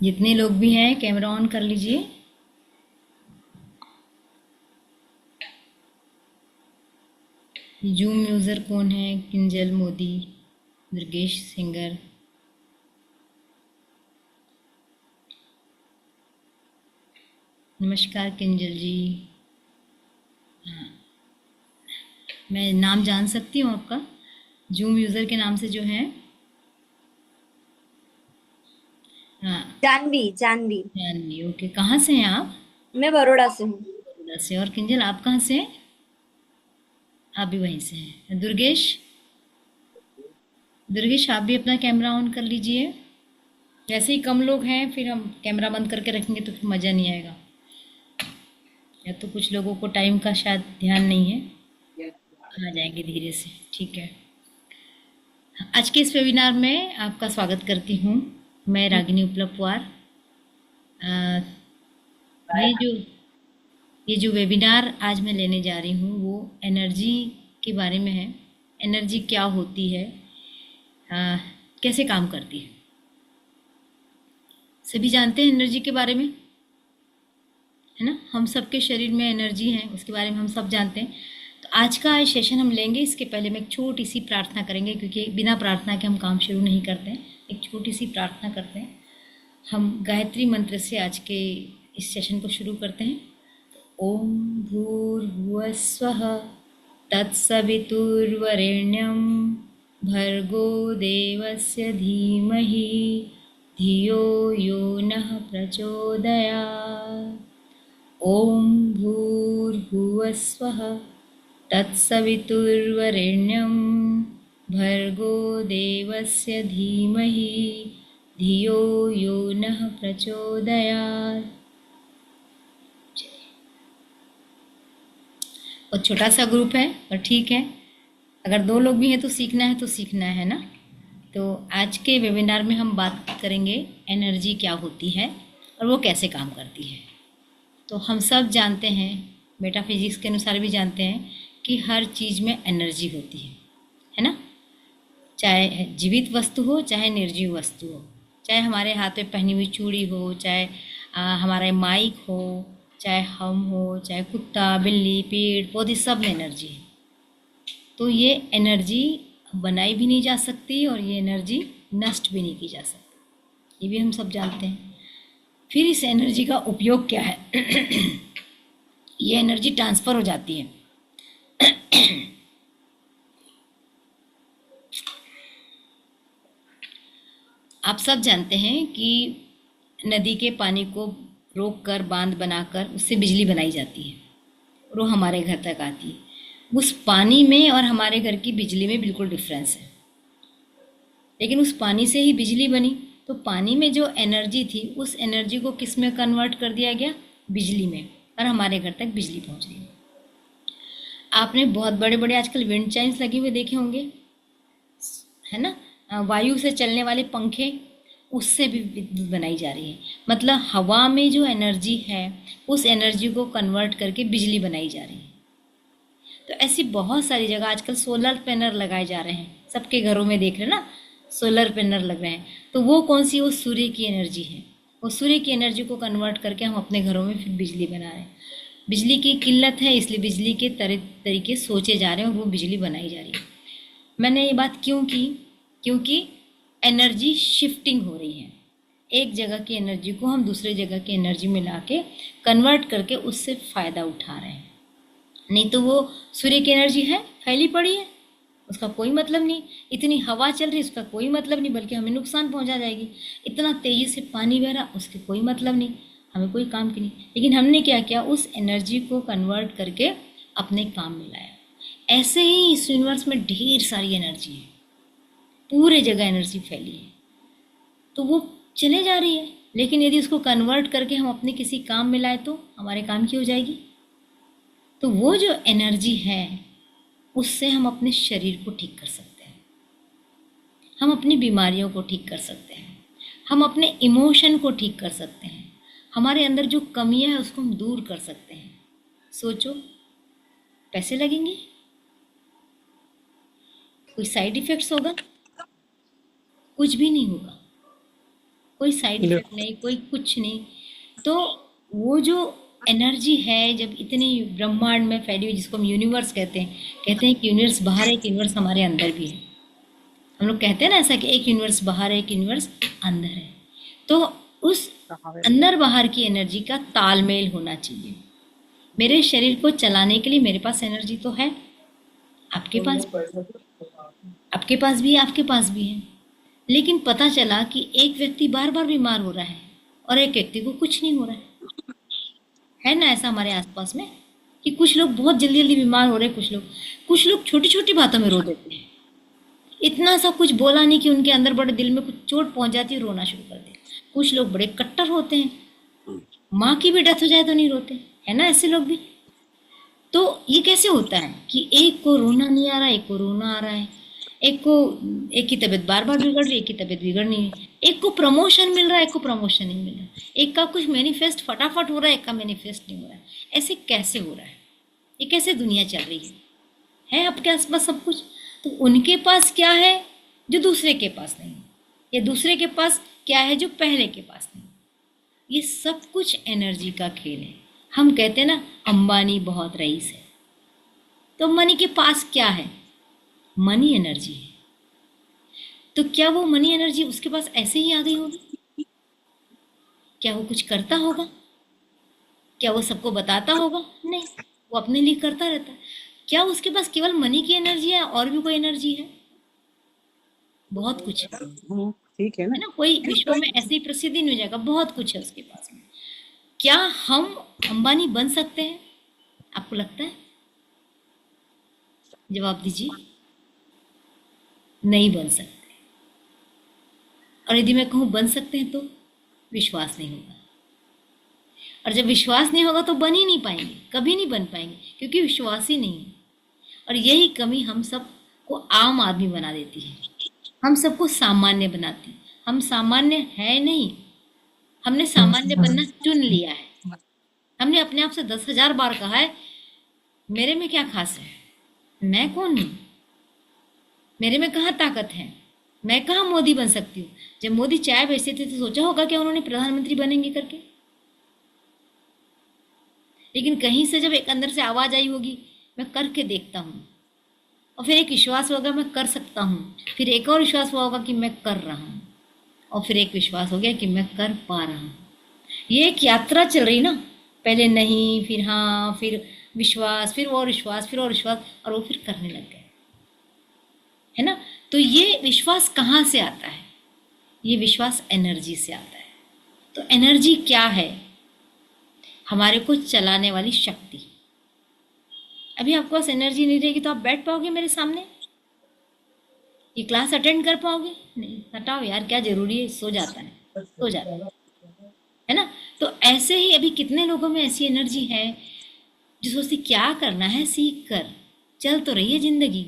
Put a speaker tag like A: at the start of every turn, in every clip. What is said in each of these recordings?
A: जितने लोग भी हैं कैमरा ऑन कर लीजिए। जूम यूज़र कौन है? किंजल मोदी, दुर्गेश सिंगर। नमस्कार किंजल जी। मैं नाम जान सकती हूँ आपका? जूम यूज़र के नाम से जो है। हाँ।
B: जानवी जानवी।
A: जानवी, ओके। कहाँ से हैं आप?
B: मैं बड़ौदा से हूँ।
A: बड़ौदा से। और किंजल आप कहाँ से हैं? आप भी वहीं से हैं। दुर्गेश, दुर्गेश आप भी अपना कैमरा ऑन कर लीजिए। वैसे ही कम लोग हैं, फिर हम कैमरा बंद करके रखेंगे तो फिर मज़ा नहीं आएगा। या तो कुछ लोगों को टाइम का शायद ध्यान नहीं है। आ जाएंगे धीरे से, ठीक है। आज के इस वेबिनार में आपका स्वागत करती हूँ। मैं रागिनी उपलपुआर। अ, ये जो ये जो वेबिनार आज मैं लेने जा रही हूँ वो एनर्जी के बारे में है। एनर्जी क्या होती है, अ, कैसे काम करती है। सभी जानते हैं एनर्जी के बारे में, है ना? हम सबके शरीर में एनर्जी है, उसके बारे में हम सब जानते हैं। तो आज का ये सेशन हम लेंगे, इसके पहले मैं एक छोटी सी प्रार्थना करेंगे, क्योंकि बिना प्रार्थना के हम काम शुरू नहीं करते हैं। एक छोटी सी प्रार्थना करते हैं। हम गायत्री मंत्र से आज के इस सेशन को शुरू करते हैं। ओम भूर्भुवस्वः तत्सवितुर्वरेण्यं भर्गो देवस्य धीमहि धियो यो नः प्रचोदयात्। ॐ भूर्भुवस्वः तत्सवितुर्वरेण्यं भर्गो देवस्य धीमहि धियो यो नः प्रचोदयात्। और छोटा सा ग्रुप है, पर ठीक है। अगर दो लोग भी हैं तो सीखना है, तो सीखना है ना। तो आज के वेबिनार में हम बात करेंगे एनर्जी क्या होती है और वो कैसे काम करती है। तो हम सब जानते हैं, मेटाफिजिक्स के अनुसार भी जानते हैं कि हर चीज़ में एनर्जी होती है ना? चाहे जीवित वस्तु हो, चाहे निर्जीव वस्तु हो, चाहे हमारे हाथ में पहनी हुई चूड़ी हो, चाहे हमारा माइक हो, चाहे हम हो, चाहे कुत्ता बिल्ली पेड़ पौधे, सब में एनर्जी है। तो ये एनर्जी बनाई भी नहीं जा सकती और ये एनर्जी नष्ट भी नहीं की जा सकती, ये भी हम सब जानते हैं। फिर इस एनर्जी का उपयोग क्या है? ये एनर्जी ट्रांसफ़र हो जाती है। आप सब जानते हैं कि नदी के पानी को रोक कर बांध बनाकर उससे बिजली बनाई जाती है और वो हमारे घर तक आती है। उस पानी में और हमारे घर की बिजली में बिल्कुल डिफरेंस है, लेकिन उस पानी से ही बिजली बनी। तो पानी में जो एनर्जी थी उस एनर्जी को किस में कन्वर्ट कर दिया गया? बिजली में, और हमारे घर तक बिजली पहुंच रही है। आपने बहुत बड़े बड़े आजकल विंड चाइम्स लगे हुए देखे होंगे, है ना? वायु से चलने वाले पंखे, उससे भी विद्युत बनाई जा रही है। मतलब हवा में जो एनर्जी है उस एनर्जी को कन्वर्ट करके बिजली बनाई जा रही है। तो ऐसी बहुत सारी जगह आजकल सोलर पैनल लगाए जा रहे हैं, सबके घरों में देख रहे हैं ना, सोलर पैनल लग रहे हैं। तो वो कौन सी? वो सूर्य की एनर्जी है। वो सूर्य की एनर्जी को कन्वर्ट करके हम अपने घरों में फिर बिजली बना रहे हैं। बिजली की किल्लत है, इसलिए बिजली के तरीके सोचे जा रहे हैं और वो बिजली बनाई जा रही है। मैंने ये बात क्यों की? क्योंकि एनर्जी शिफ्टिंग हो रही है। एक जगह की एनर्जी को हम दूसरे जगह की एनर्जी में ला के कन्वर्ट करके उससे फ़ायदा उठा रहे हैं। नहीं तो वो सूर्य की एनर्जी है, फैली पड़ी है, उसका कोई मतलब नहीं। इतनी हवा चल रही है, उसका कोई मतलब नहीं, बल्कि हमें नुकसान पहुंचा जाएगी। इतना तेज़ी से पानी बह रहा, उसके कोई मतलब नहीं, हमें कोई काम की नहीं। लेकिन हमने क्या किया? उस एनर्जी को कन्वर्ट करके अपने काम में लाया। ऐसे ही इस यूनिवर्स में ढेर सारी एनर्जी है, पूरे जगह एनर्जी फैली है। तो वो चले जा रही है, लेकिन यदि उसको कन्वर्ट करके हम अपने किसी काम में लाए तो हमारे काम की हो जाएगी। तो वो जो एनर्जी है उससे हम अपने शरीर को ठीक कर सकते हैं, हम अपनी बीमारियों को ठीक कर सकते हैं, हम अपने इमोशन को ठीक कर सकते हैं, हमारे अंदर जो कमियां हैं उसको हम दूर कर सकते हैं। सोचो, पैसे लगेंगे, कोई साइड इफ़ेक्ट्स होगा? कुछ भी नहीं होगा। कोई साइड इफेक्ट नहीं, कोई कुछ नहीं। तो वो जो एनर्जी है जब इतनी ब्रह्मांड में फैली हुई, जिसको हम यूनिवर्स कहते हैं कि यूनिवर्स बाहर है, एक यूनिवर्स हमारे अंदर भी है। हम लोग कहते हैं ना ऐसा कि एक यूनिवर्स बाहर है, एक यूनिवर्स अंदर है। तो उस अंदर बाहर की एनर्जी का तालमेल होना चाहिए। मेरे शरीर को चलाने के लिए मेरे पास एनर्जी तो है, आपके पास आपके पास भी है, आपके पास भी है। लेकिन पता चला कि एक व्यक्ति बार बार बीमार हो रहा है और एक व्यक्ति को कुछ नहीं हो रहा है ना ऐसा हमारे आसपास में, कि कुछ लोग बहुत जल्दी जल्दी बीमार हो रहे हैं, कुछ लोग छोटी छोटी बातों में रो देते हैं। इतना सा कुछ बोला नहीं कि उनके अंदर बड़े दिल में कुछ चोट पहुंच जाती है, रोना शुरू कर देते। कुछ लोग बड़े कट्टर होते हैं, माँ की भी डेथ हो जाए तो नहीं रोते, है ना ऐसे लोग भी। तो ये कैसे होता है कि एक को रोना नहीं आ रहा, एक को रोना आ रहा है, एक की तबीयत बार बार बिगड़ रही है, एक की तबीयत बिगड़ नहीं है, एक को प्रमोशन मिल रहा है, एक को प्रमोशन नहीं मिल रहा, एक का कुछ मैनिफेस्ट फटाफट हो रहा है, एक का मैनिफेस्ट नहीं हो रहा है। ऐसे कैसे हो रहा है? ये कैसे दुनिया चल रही है आपके आसपास सब कुछ? तो उनके पास क्या है जो दूसरे के पास नहीं, या दूसरे के पास क्या है जो पहले के पास नहीं? ये सब कुछ एनर्जी का खेल है। हम कहते हैं ना अंबानी बहुत रईस है, तो अंबानी के पास क्या है? मनी एनर्जी है। तो क्या वो मनी एनर्जी उसके पास ऐसे ही आ गई होगी? क्या वो कुछ करता होगा? क्या वो सबको बताता होगा? नहीं, वो अपने लिए करता रहता है। क्या उसके पास केवल मनी की एनर्जी है और भी कोई एनर्जी है? बहुत कुछ
C: ठीक है
A: है
C: ना।
A: ना। कोई विश्व में ऐसे ही प्रसिद्धि नहीं हो जाएगा, बहुत कुछ है उसके पास में। क्या हम अंबानी बन सकते हैं? आपको लगता है? जवाब दीजिए। नहीं बन सकते। और यदि मैं कहूँ बन सकते हैं तो विश्वास नहीं होगा, और जब विश्वास नहीं होगा तो बन ही नहीं पाएंगे, कभी नहीं बन पाएंगे, क्योंकि विश्वास ही नहीं है। और यही कमी हम सबको आम आदमी बना देती है, हम सबको सामान्य बनाती है। हम सामान्य है नहीं, हमने सामान्य बनना चुन लिया है। हमने अपने आप से 10,000 बार कहा है मेरे में क्या खास है, मैं कौन हूँ, मेरे में कहाँ ताकत है, मैं कहाँ मोदी बन सकती हूँ। जब मोदी चाय बेचते थे तो सोचा होगा क्या उन्होंने प्रधानमंत्री बनेंगे करके? लेकिन कहीं से जब एक अंदर से आवाज आई होगी मैं करके देखता हूँ, और फिर एक विश्वास होगा मैं कर सकता हूँ, फिर एक और विश्वास हुआ होगा कि मैं कर रहा हूँ, और फिर एक विश्वास हो गया कि मैं कर पा रहा हूँ। ये एक यात्रा चल रही ना, पहले नहीं, फिर हाँ, फिर विश्वास, फिर और विश्वास, फिर और विश्वास, और वो फिर करने लग गए, है ना। तो ये विश्वास कहाँ से आता है? ये विश्वास एनर्जी से आता है। तो एनर्जी क्या है? हमारे को चलाने वाली शक्ति। अभी आपके पास एनर्जी नहीं रहेगी तो आप बैठ पाओगे मेरे सामने? ये क्लास अटेंड कर पाओगे? नहीं। हटाओ यार, क्या जरूरी है, सो जाता है ना। तो ऐसे ही अभी कितने लोगों में ऐसी एनर्जी है जो सोचती क्या करना है, सीख कर चल तो रही है जिंदगी,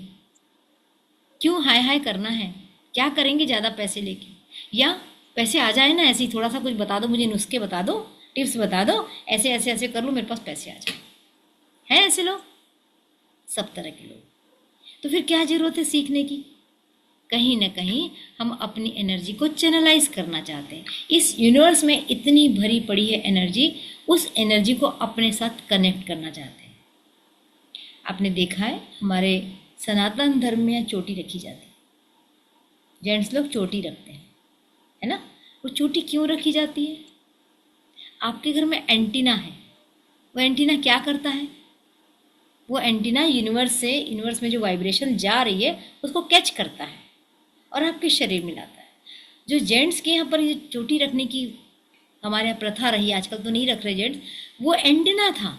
A: क्यों हाय हाय करना है, क्या करेंगे ज़्यादा पैसे लेके, या पैसे आ जाए ना ऐसे ही, थोड़ा सा कुछ बता दो मुझे, नुस्खे बता दो, टिप्स बता दो, ऐसे ऐसे ऐसे कर लो मेरे पास पैसे आ जाए। है ऐसे लोग, सब तरह के लोग। तो फिर क्या जरूरत है सीखने की? कहीं ना कहीं हम अपनी एनर्जी को चैनलाइज करना चाहते हैं। इस यूनिवर्स में इतनी भरी पड़ी है एनर्जी, उस एनर्जी को अपने साथ कनेक्ट करना चाहते हैं। आपने देखा है हमारे सनातन धर्म में चोटी रखी जाती है, जेंट्स लोग चोटी रखते हैं, है ना। वो चोटी क्यों रखी जाती है? आपके घर में एंटीना है, वो एंटीना क्या करता है? वो एंटीना यूनिवर्स में जो वाइब्रेशन जा रही है उसको कैच करता है और आपके शरीर में लाता है। जो जेंट्स के यहाँ पर ये चोटी रखने की हमारे यहाँ प्रथा रही, आजकल तो नहीं रख रहे जेंट्स, वो एंटीना था।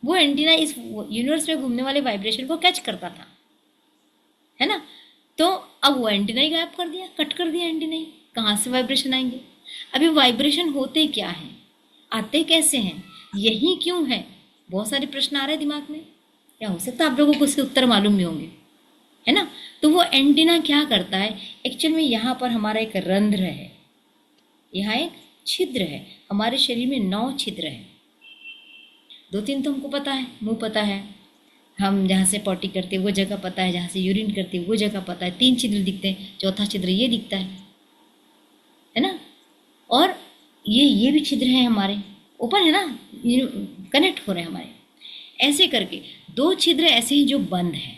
A: वो एंटीना इस यूनिवर्स में घूमने वाले वाइब्रेशन को कैच करता था, है ना। तो अब वो एंटीना ही गायब कर दिया, कट कर दिया एंटीना ही, कहाँ से वाइब्रेशन आएंगे? अभी वाइब्रेशन होते क्या हैं, आते कैसे हैं, यही क्यों है? बहुत सारे प्रश्न आ रहे हैं दिमाग में। क्या हो सकता है आप लोगों को उसके उत्तर मालूम भी होंगे, है ना। तो वो एंटीना क्या करता है? एक्चुअल में यहाँ पर हमारा एक रंध्र है, यहाँ एक छिद्र है। हमारे शरीर में 9 छिद्र है, 2-3 तो हमको पता है, मुंह पता है, हम जहाँ से पॉटी करते हैं वो जगह पता है, जहाँ से यूरिन करते हैं वो जगह पता है, 3 छिद्र दिखते हैं, चौथा छिद्र ये दिखता है ना। और ये भी छिद्र हैं हमारे, ओपन है ना, कनेक्ट हो रहे हैं हमारे। ऐसे करके 2 छिद्र ऐसे हैं जो बंद हैं।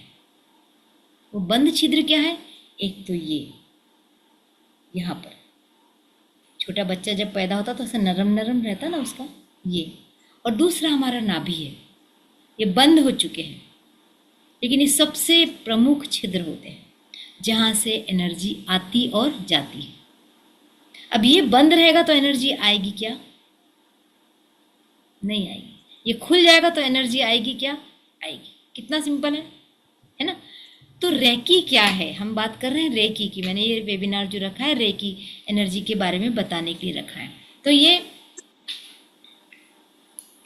A: वो बंद छिद्र क्या है? एक तो ये यहाँ पर छोटा बच्चा जब पैदा होता तो ऐसा नरम नरम रहता ना उसका, ये। और दूसरा हमारा नाभि है, ये बंद हो चुके हैं, लेकिन ये सबसे प्रमुख छिद्र होते हैं जहाँ से एनर्जी आती और जाती है। अब ये बंद रहेगा तो एनर्जी आएगी क्या? नहीं आएगी। ये खुल जाएगा तो एनर्जी आएगी क्या? आएगी। कितना सिंपल है ना? तो रेकी क्या है? हम बात कर रहे हैं रेकी की। मैंने ये वेबिनार जो रखा है रेकी एनर्जी के बारे में बताने के लिए रखा है। तो ये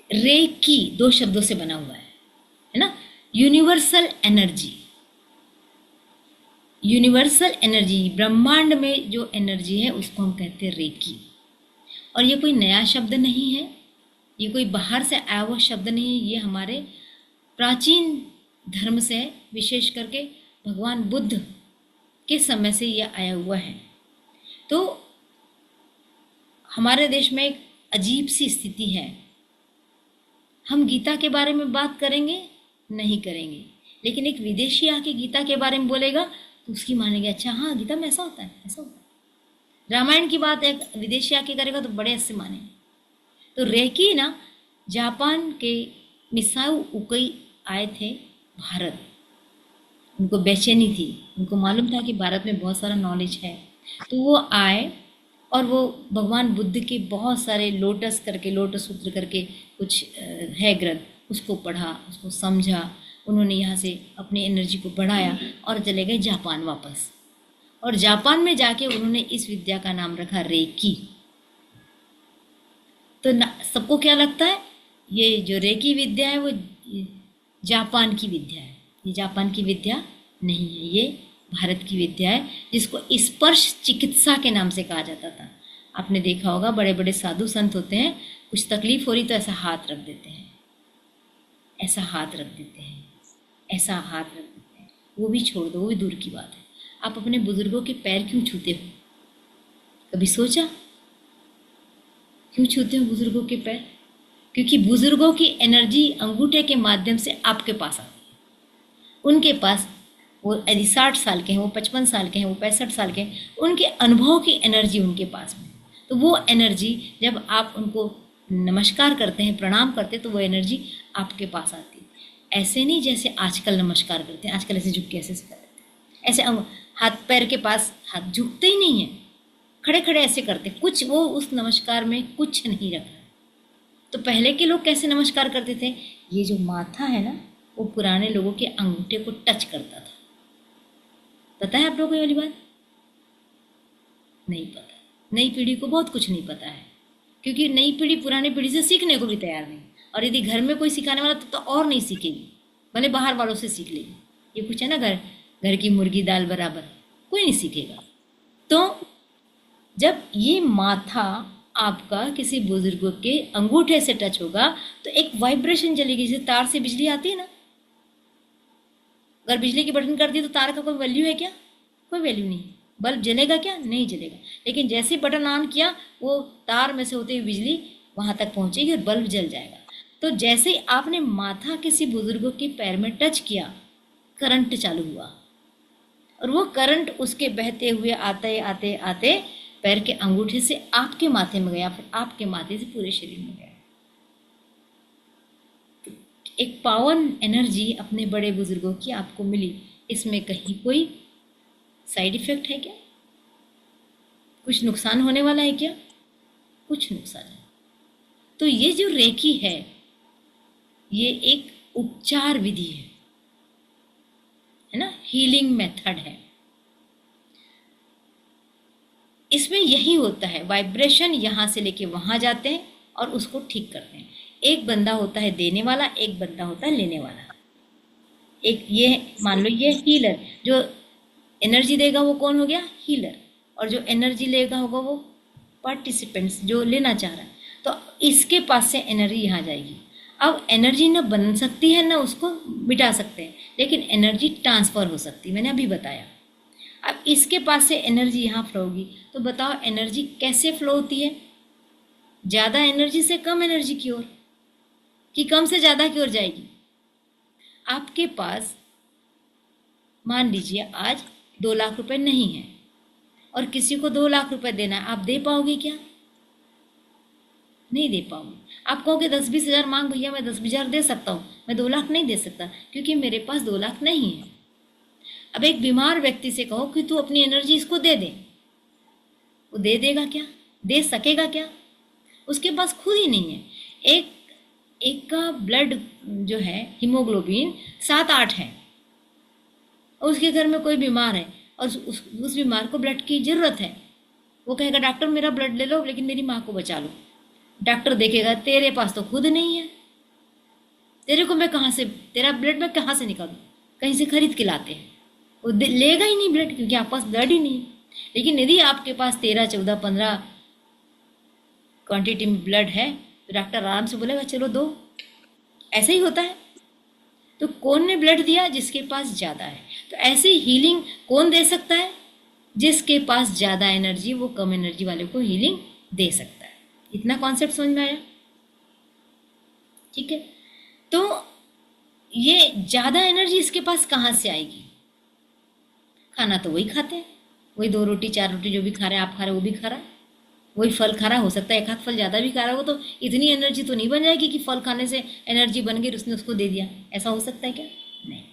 A: रेकी 2 शब्दों से बना हुआ है ना? यूनिवर्सल एनर्जी, यूनिवर्सल एनर्जी, ब्रह्मांड में जो एनर्जी है उसको हम कहते हैं रेकी। और ये कोई नया शब्द नहीं है, ये कोई बाहर से आया हुआ शब्द नहीं है, ये हमारे प्राचीन धर्म से है, विशेष करके भगवान बुद्ध के समय से ये आया हुआ है। तो हमारे देश में एक अजीब सी स्थिति है, हम गीता के बारे में बात करेंगे नहीं करेंगे, लेकिन एक विदेशी आके गीता के बारे में बोलेगा तो उसकी मानेंगे, अच्छा हाँ गीता में ऐसा होता है, ऐसा होता है। रामायण की बात एक विदेशी आके करेगा तो बड़े ऐसे मानेंगे। तो रेकी ना, जापान के मिसाओ उकई आए थे भारत, उनको बेचैनी थी, उनको मालूम था कि भारत में बहुत सारा नॉलेज है, तो वो आए और वो भगवान बुद्ध के बहुत सारे लोटस करके, लोटस सूत्र करके कुछ है ग्रंथ, उसको पढ़ा, उसको समझा, उन्होंने यहाँ से अपनी एनर्जी को बढ़ाया और चले गए जापान वापस। और जापान में जाके उन्होंने इस विद्या का नाम रखा रेकी। तो सबको क्या लगता है, ये जो रेकी विद्या है वो जापान की विद्या है। ये जापान की विद्या नहीं है, ये भारत की विद्या है, जिसको स्पर्श चिकित्सा के नाम से कहा जाता था। आपने देखा होगा बड़े बड़े साधु संत होते हैं, कुछ तकलीफ हो रही तो ऐसा हाथ रख देते हैं, ऐसा हाथ रख देते हैं, ऐसा हाथ रख देते हैं। वो भी छोड़ दो, वो भी दूर की बात है। आप अपने बुजुर्गों के पैर क्यों छूते हो? कभी सोचा क्यों छूते हो बुजुर्गों के पैर? क्योंकि बुजुर्गों की एनर्जी अंगूठे के माध्यम से आपके पास आती है। उनके पास, वो यदि 60 साल के हैं, वो 55 साल के हैं, वो 65 साल के हैं, उनके अनुभव की एनर्जी उनके पास में। तो वो एनर्जी जब आप उनको नमस्कार करते हैं, प्रणाम करते हैं, तो वो एनर्जी आपके पास आती है। ऐसे नहीं जैसे आजकल नमस्कार करते हैं, आजकल ऐसे झुक के ऐसे कर देते हैं, ऐसे हाथ पैर के पास हाथ झुकते ही नहीं है, खड़े खड़े ऐसे करते, कुछ वो उस नमस्कार में कुछ नहीं रखा। तो पहले के लोग कैसे नमस्कार करते थे? ये जो माथा है ना, वो पुराने लोगों के अंगूठे को टच करता था। पता है आप लोगों को ये वाली बात? नहीं पता। नई पीढ़ी को बहुत कुछ नहीं पता है, क्योंकि नई पीढ़ी पुरानी पीढ़ी से सीखने को भी तैयार नहीं। और यदि घर में कोई सिखाने वाला तो और नहीं सीखेगी, भले बाहर वालों से सीख लेगी। ये कुछ है ना, घर की मुर्गी दाल बराबर, कोई नहीं सीखेगा। तो जब ये माथा आपका किसी बुजुर्ग के अंगूठे से टच होगा तो एक वाइब्रेशन चलेगी, जैसे तार से बिजली आती है ना। अगर बिजली की बटन कर दी तो तार का कोई वैल्यू है क्या? कोई वैल्यू नहीं। बल्ब जलेगा क्या? नहीं जलेगा। लेकिन जैसे बटन ऑन किया, वो तार में से होती हुई बिजली वहाँ तक पहुँचेगी और बल्ब जल जाएगा। तो जैसे ही आपने माथा किसी बुजुर्ग के पैर में टच किया, करंट चालू हुआ, और वो करंट उसके बहते हुए आते आते आते पैर के अंगूठे से आपके माथे में गया, फिर आपके माथे से पूरे शरीर में गया। तो एक पावन एनर्जी अपने बड़े बुजुर्गों की आपको मिली। इसमें कहीं कोई साइड इफेक्ट है क्या? कुछ नुकसान होने वाला है क्या? कुछ नुकसान है। तो ये जो रेकी है, ये एक उपचार विधि है ना, हीलिंग मेथड है। इसमें यही होता है, वाइब्रेशन यहाँ से लेके वहाँ जाते हैं और उसको ठीक करते हैं। एक बंदा होता है देने वाला, एक बंदा होता है लेने वाला। एक ये मान लो, ये हीलर, जो एनर्जी देगा वो कौन हो गया? हीलर। और जो एनर्जी लेगा होगा वो पार्टिसिपेंट्स, जो लेना चाह रहा है। तो इसके पास से एनर्जी यहाँ जाएगी। अब एनर्जी ना बन सकती है ना उसको मिटा सकते हैं, लेकिन एनर्जी ट्रांसफ़र हो सकती है। मैंने अभी बताया। अब इसके पास से एनर्जी यहाँ फ्लो होगी, तो बताओ एनर्जी कैसे फ्लो होती है? ज़्यादा एनर्जी से कम एनर्जी की ओर, कि कम से ज़्यादा की ओर जाएगी? आपके पास मान लीजिए आज 2 लाख रुपए नहीं है और किसी को 2 लाख रुपए देना है, आप दे पाओगे क्या? नहीं दे पाओगे। आप कहोगे 10-20 हज़ार मांग भैया, मैं 10-20 हज़ार दे सकता हूँ, मैं 2 लाख नहीं दे सकता क्योंकि मेरे पास 2 लाख नहीं है। अब एक बीमार व्यक्ति से कहो कि तू अपनी एनर्जी इसको दे दे, वो दे देगा क्या? दे सकेगा क्या? उसके पास खुद ही नहीं है। एक का ब्लड जो है हीमोग्लोबिन 7-8 है और उसके घर में कोई बीमार है और उस बीमार को ब्लड की ज़रूरत है। वो कहेगा डॉक्टर मेरा ब्लड ले लो लेकिन मेरी माँ को बचा लो। डॉक्टर देखेगा तेरे पास तो खुद नहीं है, तेरे को मैं कहाँ से, तेरा ब्लड मैं कहाँ से निकालूं? कहीं से खरीद के लाते हैं, वो लेगा ही नहीं ब्लड क्योंकि आपके पास ब्लड ही नहीं है। लेकिन यदि आपके पास 13, 14, 15 क्वांटिटी में ब्लड है तो डॉक्टर आराम से बोलेगा चलो दो। ऐसा ही होता है। तो कौन ने ब्लड दिया? जिसके पास ज़्यादा है। तो ऐसी हीलिंग कौन दे सकता है? जिसके पास ज़्यादा एनर्जी, वो कम एनर्जी वाले को हीलिंग दे सकता है। इतना कॉन्सेप्ट समझ में आया? ठीक है। तो ये ज़्यादा एनर्जी इसके पास कहाँ से आएगी? खाना तो वही खाते हैं, वही 2 रोटी 4 रोटी जो भी खा रहे हैं, आप खा रहे हो वो भी खा रहा है, वही फल खा रहा, हो सकता है एक हाथ फल ज़्यादा भी खा रहा हो, तो इतनी एनर्जी तो नहीं बन जाएगी कि फल खाने से एनर्जी बन गई उसने उसको दे दिया। ऐसा हो सकता है क्या? नहीं।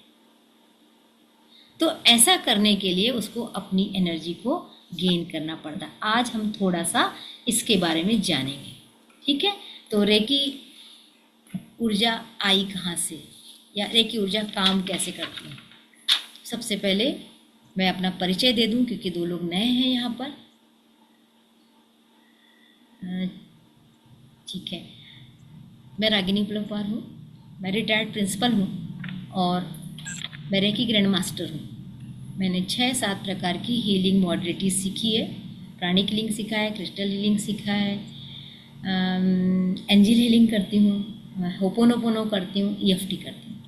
A: तो ऐसा करने के लिए उसको अपनी एनर्जी को गेन करना पड़ता है। आज हम थोड़ा सा इसके बारे में जानेंगे। ठीक है। तो रेकी ऊर्जा आई कहाँ से, या रेकी ऊर्जा काम कैसे करती है? सबसे पहले मैं अपना परिचय दे दूं क्योंकि 2 लोग नए हैं यहाँ पर। ठीक है। मैं रागिनी उपलपार हूँ, मैं रिटायर्ड प्रिंसिपल हूँ और मैं रेकी ग्रैंड मास्टर हूँ। मैंने 6-7 प्रकार की हीलिंग मॉडलिटी सीखी है। प्राणिक हीलिंग सीखा है, क्रिस्टल हीलिंग सीखा है, एंजल हीलिंग करती हूँ, होपोनोपोनो करती हूँ, ईएफटी करती हूँ।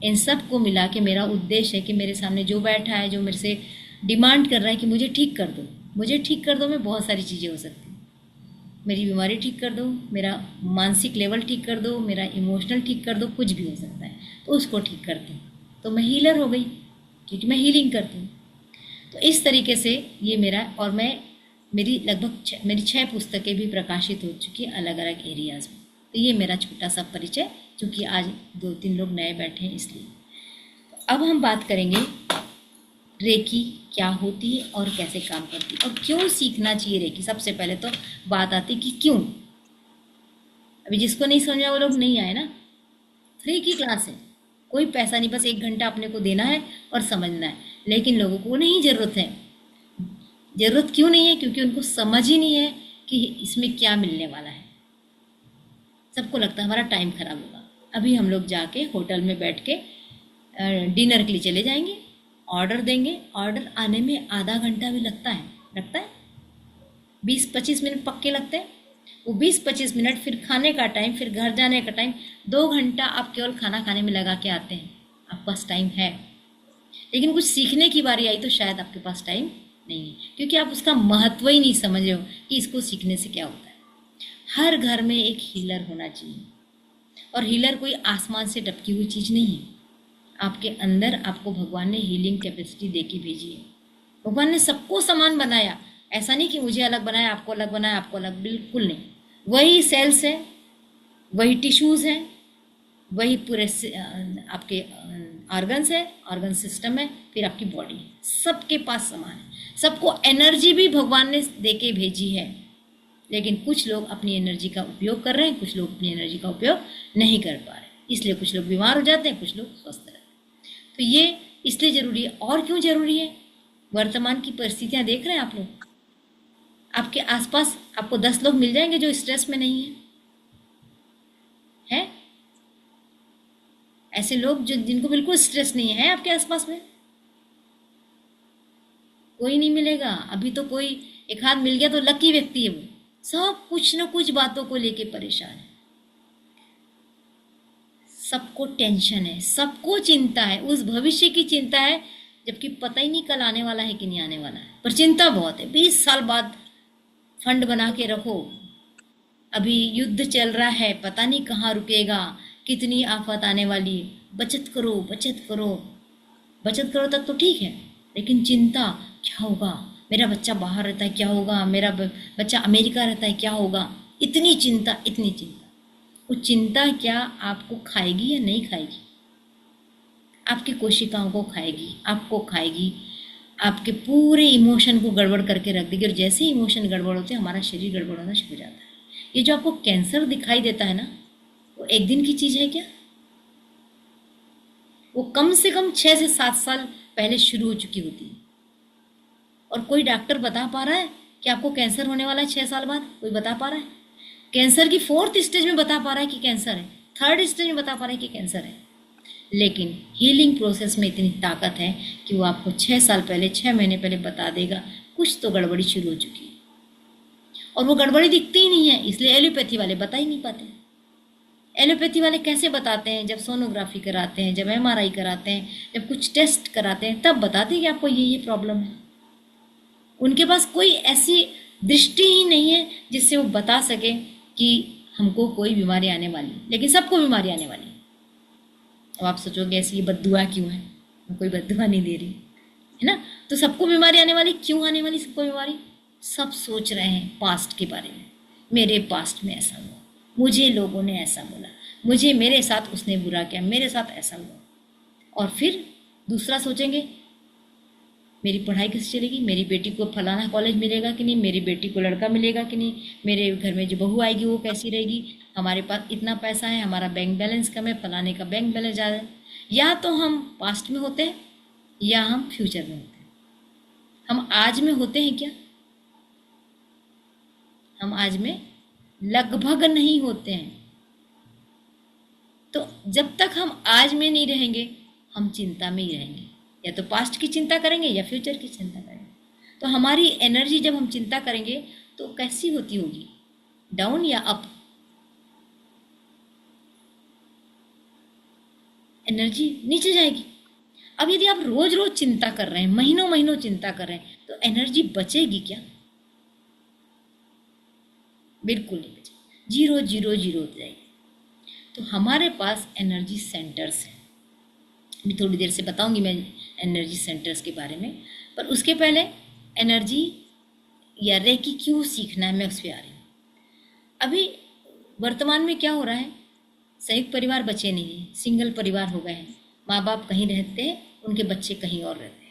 A: इन सब को मिला के मेरा उद्देश्य है कि मेरे सामने जो बैठा है, जो मेरे से डिमांड कर रहा है कि मुझे ठीक कर दो, मुझे ठीक कर दो, में बहुत सारी चीज़ें हो सकती हैं। मेरी बीमारी ठीक कर दो, मेरा मानसिक लेवल ठीक कर दो, मेरा इमोशनल ठीक कर दो, कुछ भी हो सकता है, तो उसको ठीक करती हूँ। तो मैं हीलर हो गई क्योंकि मैं हीलिंग करती हूँ। तो इस तरीके से ये मेरा, और मेरी लगभग मेरी 6 पुस्तकें भी प्रकाशित हो चुकी हैं अलग अलग एरियाज़ में। तो ये मेरा छोटा सा परिचय, क्योंकि आज 2-3 लोग नए बैठे हैं इसलिए। तो अब हम बात करेंगे रेकी क्या होती है और कैसे काम करती है और क्यों सीखना चाहिए रेकी। सबसे पहले तो बात आती कि क्यों। अभी जिसको नहीं समझा वो लोग नहीं आए ना। फ्री की क्लास है, कोई पैसा नहीं, बस 1 घंटा अपने को देना है और समझना है। लेकिन लोगों को नहीं ज़रूरत है। ज़रूरत क्यों नहीं है? क्योंकि उनको समझ ही नहीं है कि इसमें क्या मिलने वाला है। सबको लगता है हमारा टाइम खराब होगा। अभी हम लोग जाके होटल में बैठ के डिनर के लिए चले जाएंगे, ऑर्डर देंगे, ऑर्डर आने में आधा घंटा भी लगता है 20-25 मिनट पक्के लगते हैं। वो 20-25 मिनट, फिर खाने का टाइम, फिर घर जाने का टाइम, 2 घंटा आप केवल खाना खाने में लगा के आते हैं। आपके पास टाइम है, लेकिन कुछ सीखने की बारी आई तो शायद आपके पास टाइम नहीं है, क्योंकि आप उसका महत्व ही नहीं समझ रहे हो कि इसको सीखने से क्या होता है। हर घर में एक हीलर होना चाहिए, और हीलर कोई आसमान से टपकी हुई चीज़ नहीं है। आपके अंदर आपको भगवान ने हीलिंग कैपेसिटी दे के भेजी है। भगवान ने सबको समान बनाया, ऐसा नहीं कि मुझे अलग बनाया, आपको अलग बनाया, आपको अलग, बिल्कुल नहीं। वही सेल्स है, वही टिश्यूज़ हैं, वही पूरे आपके ऑर्गन्स है, ऑर्गन सिस्टम है, फिर आपकी बॉडी है, सबके पास समान है। सबको एनर्जी भी भगवान ने दे के भेजी है। लेकिन कुछ लोग अपनी एनर्जी का उपयोग कर रहे हैं, कुछ लोग अपनी एनर्जी का उपयोग नहीं कर पा रहे, इसलिए कुछ लोग बीमार हो जाते हैं, कुछ लोग स्वस्थ रहते हैं। तो ये इसलिए ज़रूरी है। और क्यों ज़रूरी है? वर्तमान की परिस्थितियाँ देख रहे हैं आप लोग। आपके आसपास आपको 10 लोग मिल जाएंगे जो स्ट्रेस में नहीं है। ऐसे लोग जो जिनको बिल्कुल स्ट्रेस नहीं है आपके आसपास में, कोई नहीं मिलेगा। अभी तो कोई एक हाथ मिल गया तो लकी व्यक्ति है वो। सब कुछ न कुछ बातों को लेके परेशान है, सबको टेंशन है, सबको चिंता है, उस भविष्य की चिंता है जबकि पता ही नहीं कल आने वाला है कि नहीं आने वाला है, पर चिंता बहुत है। 20 साल बाद फंड बना के रखो, अभी युद्ध चल रहा है, पता नहीं कहाँ रुकेगा, कितनी आफत आने वाली है। बचत करो, बचत करो, बचत करो तक तो ठीक है, लेकिन चिंता क्या होगा, मेरा बच्चा बाहर रहता है क्या होगा, मेरा बच्चा अमेरिका रहता है क्या होगा, इतनी चिंता, इतनी चिंता। वो चिंता क्या आपको खाएगी या नहीं खाएगी? आपकी कोशिकाओं को खाएगी, आपको खाएगी, आपके पूरे इमोशन को गड़बड़ करके रख देगी। और जैसे ही इमोशन गड़बड़ होते हैं हमारा शरीर गड़बड़ होना शुरू हो जाता है। ये जो आपको कैंसर दिखाई देता है ना, वो एक दिन की चीज़ है क्या? वो कम से कम 6 से 7 साल पहले शुरू हो चुकी होती है। और कोई डॉक्टर बता पा रहा है कि आपको कैंसर होने वाला है 6 साल बाद? कोई बता पा रहा है? कैंसर की 4th स्टेज में बता पा रहा है कि कैंसर है, 3rd स्टेज में बता पा रहा है कि कैंसर है। लेकिन हीलिंग प्रोसेस में इतनी ताकत है कि वो आपको 6 साल पहले, 6 महीने पहले बता देगा कुछ तो गड़बड़ी शुरू हो चुकी है। और वो गड़बड़ी दिखती ही नहीं है, इसलिए एलोपैथी वाले बता ही नहीं पाते। एलोपैथी वाले कैसे बताते हैं? जब सोनोग्राफी कराते हैं, जब MRI कराते हैं, जब कुछ टेस्ट कराते हैं, तब बताते हैं कि आपको ये प्रॉब्लम है। उनके पास कोई ऐसी दृष्टि ही नहीं है जिससे वो बता सके कि हमको कोई बीमारी आने वाली, लेकिन सबको बीमारी आने वाली। अब आप सोचोगे ऐसी ये बद्दुआ क्यों है? मैं कोई बद्दुआ नहीं दे रही, है ना? तो सबको बीमारी आने वाली, क्यों आने वाली सबको बीमारी? सब सोच रहे हैं पास्ट के बारे में, मेरे पास्ट में ऐसा हुआ, मुझे लोगों ने ऐसा बोला, मुझे, मेरे साथ उसने बुरा किया, मेरे साथ ऐसा हुआ। और फिर दूसरा सोचेंगे मेरी पढ़ाई कैसे चलेगी, मेरी बेटी को फलाना कॉलेज मिलेगा कि नहीं, मेरी बेटी को लड़का मिलेगा कि नहीं, मेरे घर में जो बहू आएगी वो कैसी रहेगी, हमारे पास इतना पैसा है, हमारा बैंक बैलेंस कम है, फलाने का बैंक बैलेंस ज़्यादा है। या तो हम पास्ट में होते हैं या हम फ्यूचर में होते हैं। हम आज में होते हैं क्या? हम आज में लगभग नहीं होते हैं। तो जब तक हम आज में नहीं रहेंगे हम चिंता में ही रहेंगे, या तो पास्ट की चिंता करेंगे या फ्यूचर की चिंता करेंगे। तो हमारी एनर्जी जब हम चिंता करेंगे तो कैसी होती होगी, डाउन या अप? एनर्जी नीचे जाएगी। अब यदि आप रोज रोज चिंता कर रहे हैं, महीनों महीनों चिंता कर रहे हैं, तो एनर्जी बचेगी क्या? बिल्कुल नहीं बचेगी, जीरो जीरो जीरो हो जाएगी। तो हमारे पास एनर्जी सेंटर्स हैं, अभी थोड़ी देर से बताऊंगी मैं एनर्जी सेंटर्स के बारे में, पर उसके पहले एनर्जी या रेकी क्यों सीखना है मैं उस पर आ रही हूँ। अभी वर्तमान में क्या हो रहा है, संयुक्त परिवार बचे नहीं हैं, सिंगल परिवार हो गए हैं। माँ बाप कहीं रहते हैं, उनके बच्चे कहीं और रहते हैं।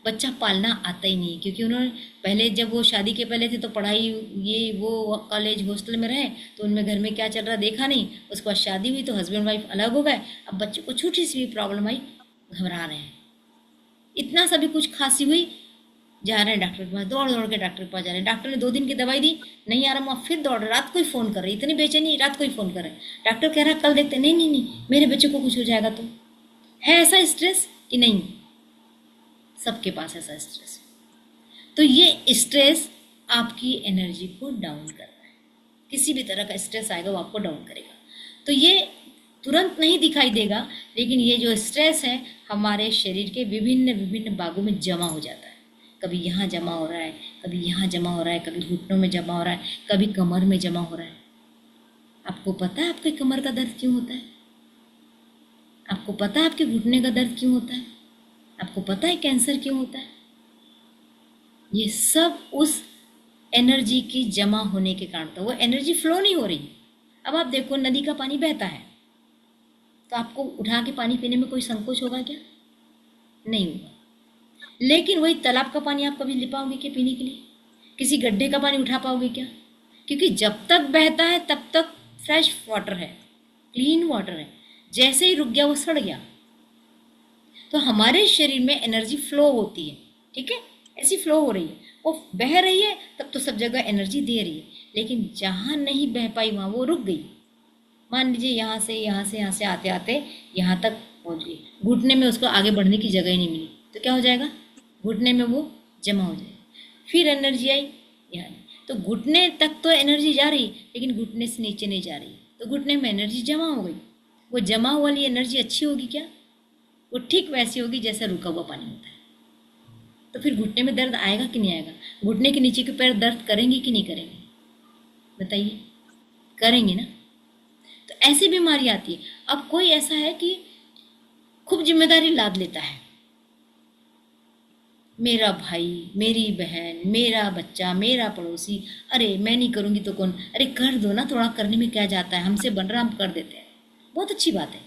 A: बच्चा पालना आता ही नहीं, क्योंकि उन्होंने पहले, जब वो शादी के पहले थे तो पढ़ाई, ये वो कॉलेज हॉस्टल में रहे, तो उनमें घर में क्या चल रहा देखा नहीं। उसके बाद शादी हुई तो हस्बैंड वाइफ अलग हो गए। अब बच्चे को छोटी सी भी प्रॉब्लम आई, घबरा रहे हैं। इतना सा भी कुछ खांसी हुई, जा रहे हैं डॉक्टर के पास, दौड़ दौड़ के डॉक्टर के पास जा रहे हैं। डॉक्टर ने 2 दिन की दवाई दी, नहीं आराम हुआ, फिर दौड़ रहे, रात को ही फ़ोन कर रहे, इतनी बेचैनी, रात को ही फ़ोन कर रहे हैं। डॉक्टर कह रहा है कल देखते, नहीं नहीं नहीं, मेरे बच्चे को कुछ हो जाएगा। तो है ऐसा स्ट्रेस कि नहीं? सबके पास ऐसा स्ट्रेस है। तो ये स्ट्रेस आपकी एनर्जी को डाउन कर रहा है। किसी भी तरह का स्ट्रेस आएगा वो आपको डाउन करेगा। तो ये तुरंत नहीं दिखाई देगा, लेकिन ये जो स्ट्रेस है हमारे शरीर के विभिन्न विभिन्न भागों में जमा हो जाता है। कभी यहाँ जमा हो रहा है, कभी यहाँ जमा हो रहा है, कभी घुटनों में जमा हो रहा है, कभी कमर में जमा हो रहा है। आपको पता है आपके कमर का दर्द क्यों होता है? आपको पता है आपके घुटने का दर्द क्यों होता है? आपको पता है कैंसर क्यों होता है? ये सब उस एनर्जी की जमा होने के कारण। तो वो एनर्जी फ्लो नहीं हो रही। अब आप देखो, नदी का पानी बहता है तो आपको उठा के पानी पीने में कोई संकोच होगा क्या? नहीं होगा। लेकिन वही तालाब का पानी आप कभी ले पाओगे क्या पीने के लिए? किसी गड्ढे का पानी उठा पाओगे क्या? क्योंकि जब तक बहता है तब तक फ्रेश वाटर है, क्लीन वाटर है। जैसे ही रुक गया वो सड़ गया। तो हमारे शरीर में एनर्जी फ्लो होती है, ठीक है, ऐसी फ्लो हो रही है, वो बह रही है, तब तो सब जगह एनर्जी दे रही है। लेकिन जहाँ नहीं बह पाई वहाँ वो रुक गई। मान लीजिए यहाँ से आते आते यहाँ तक पहुँच गई, घुटने में उसको आगे बढ़ने की जगह ही नहीं मिली, तो क्या हो जाएगा? घुटने में वो जमा हो जाएगा। फिर एनर्जी आई यहाँ, तो घुटने तक तो एनर्जी जा रही, लेकिन घुटने से नीचे नहीं जा रही, तो घुटने में एनर्जी जमा हो गई। वो जमा हुआ वाली एनर्जी अच्छी होगी क्या? वो ठीक वैसी होगी जैसा रुका हुआ पानी होता है। तो फिर घुटने में दर्द आएगा कि नहीं आएगा? घुटने के नीचे के पैर दर्द करेंगे कि नहीं करेंगे? बताइए, करेंगे ना। तो ऐसी बीमारी आती है। अब कोई ऐसा है कि खूब जिम्मेदारी लाद लेता है, मेरा भाई, मेरी बहन, मेरा बच्चा, मेरा पड़ोसी, अरे मैं नहीं करूँगी तो कौन? अरे कर दो ना, थोड़ा करने में क्या जाता है, हमसे बन रहा हम कर देते हैं, बहुत अच्छी बात है,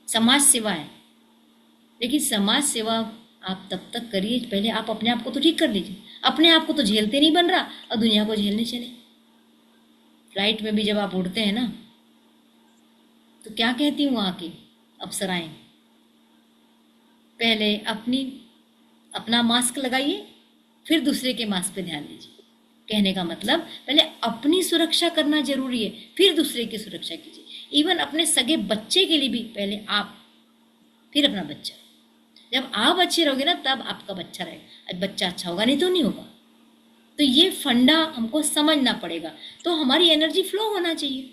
A: समाज सेवा है। लेकिन समाज सेवा आप तब तक करिए, पहले आप अपने आप को तो ठीक कर लीजिए। अपने आप को तो झेलते नहीं बन रहा और दुनिया को झेलने चले। फ्लाइट में भी जब आप उड़ते हैं ना, तो क्या कहती हूँ वहाँ की अप्सराएं, पहले अपना मास्क लगाइए, फिर दूसरे के मास्क पे ध्यान दीजिए। कहने का मतलब पहले अपनी सुरक्षा करना जरूरी है, फिर दूसरे की सुरक्षा कीजिए। इवन अपने सगे बच्चे के लिए भी पहले आप, फिर अपना बच्चा। जब आप अच्छे रहोगे ना, तब आपका बच्चा रहेगा। अब बच्चा अच्छा होगा नहीं तो नहीं होगा। तो ये फंडा हमको समझना पड़ेगा। तो हमारी एनर्जी फ्लो होना चाहिए।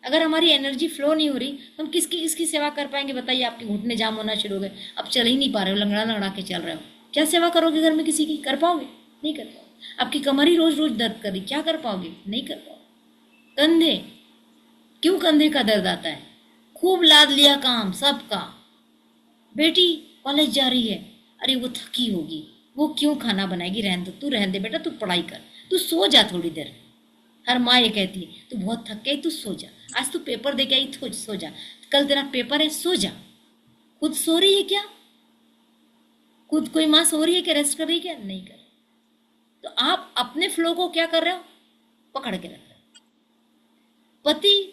A: अगर हमारी एनर्जी फ्लो नहीं हो रही तो हम किसकी सेवा कर पाएंगे? बताइए, आपके घुटने जाम होना शुरू हो गए, अब चल ही नहीं पा रहे हो, लंगड़ा लंगड़ा के चल रहे हो, क्या सेवा करोगे घर में किसी की? कर पाओगे? नहीं कर पाओगे। आपकी कमर ही रोज रोज दर्द कर रही, क्या कर पाओगे? नहीं कर पाओगे। कंधे, क्यों कंधे का दर्द आता है? खूब लाद लिया काम सबका। बेटी कॉलेज जा रही है, अरे वो थकी होगी, वो क्यों खाना बनाएगी, रहने दो, तू रहने दे बेटा, तू पढ़ाई कर, तू सो जा थोड़ी देर। हर माँ ये कहती है तू बहुत थक गई, तू सो जा, आज तू पेपर दे के आई, तो सो जा, कल तेरा पेपर है, सो जा। खुद सो रही है क्या? खुद कोई माँ सो रही है क्या? रेस्ट कर रही है क्या? नहीं कर। तो आप अपने फ्लो को क्या कर रहे हो? पकड़ के रख रहे हो।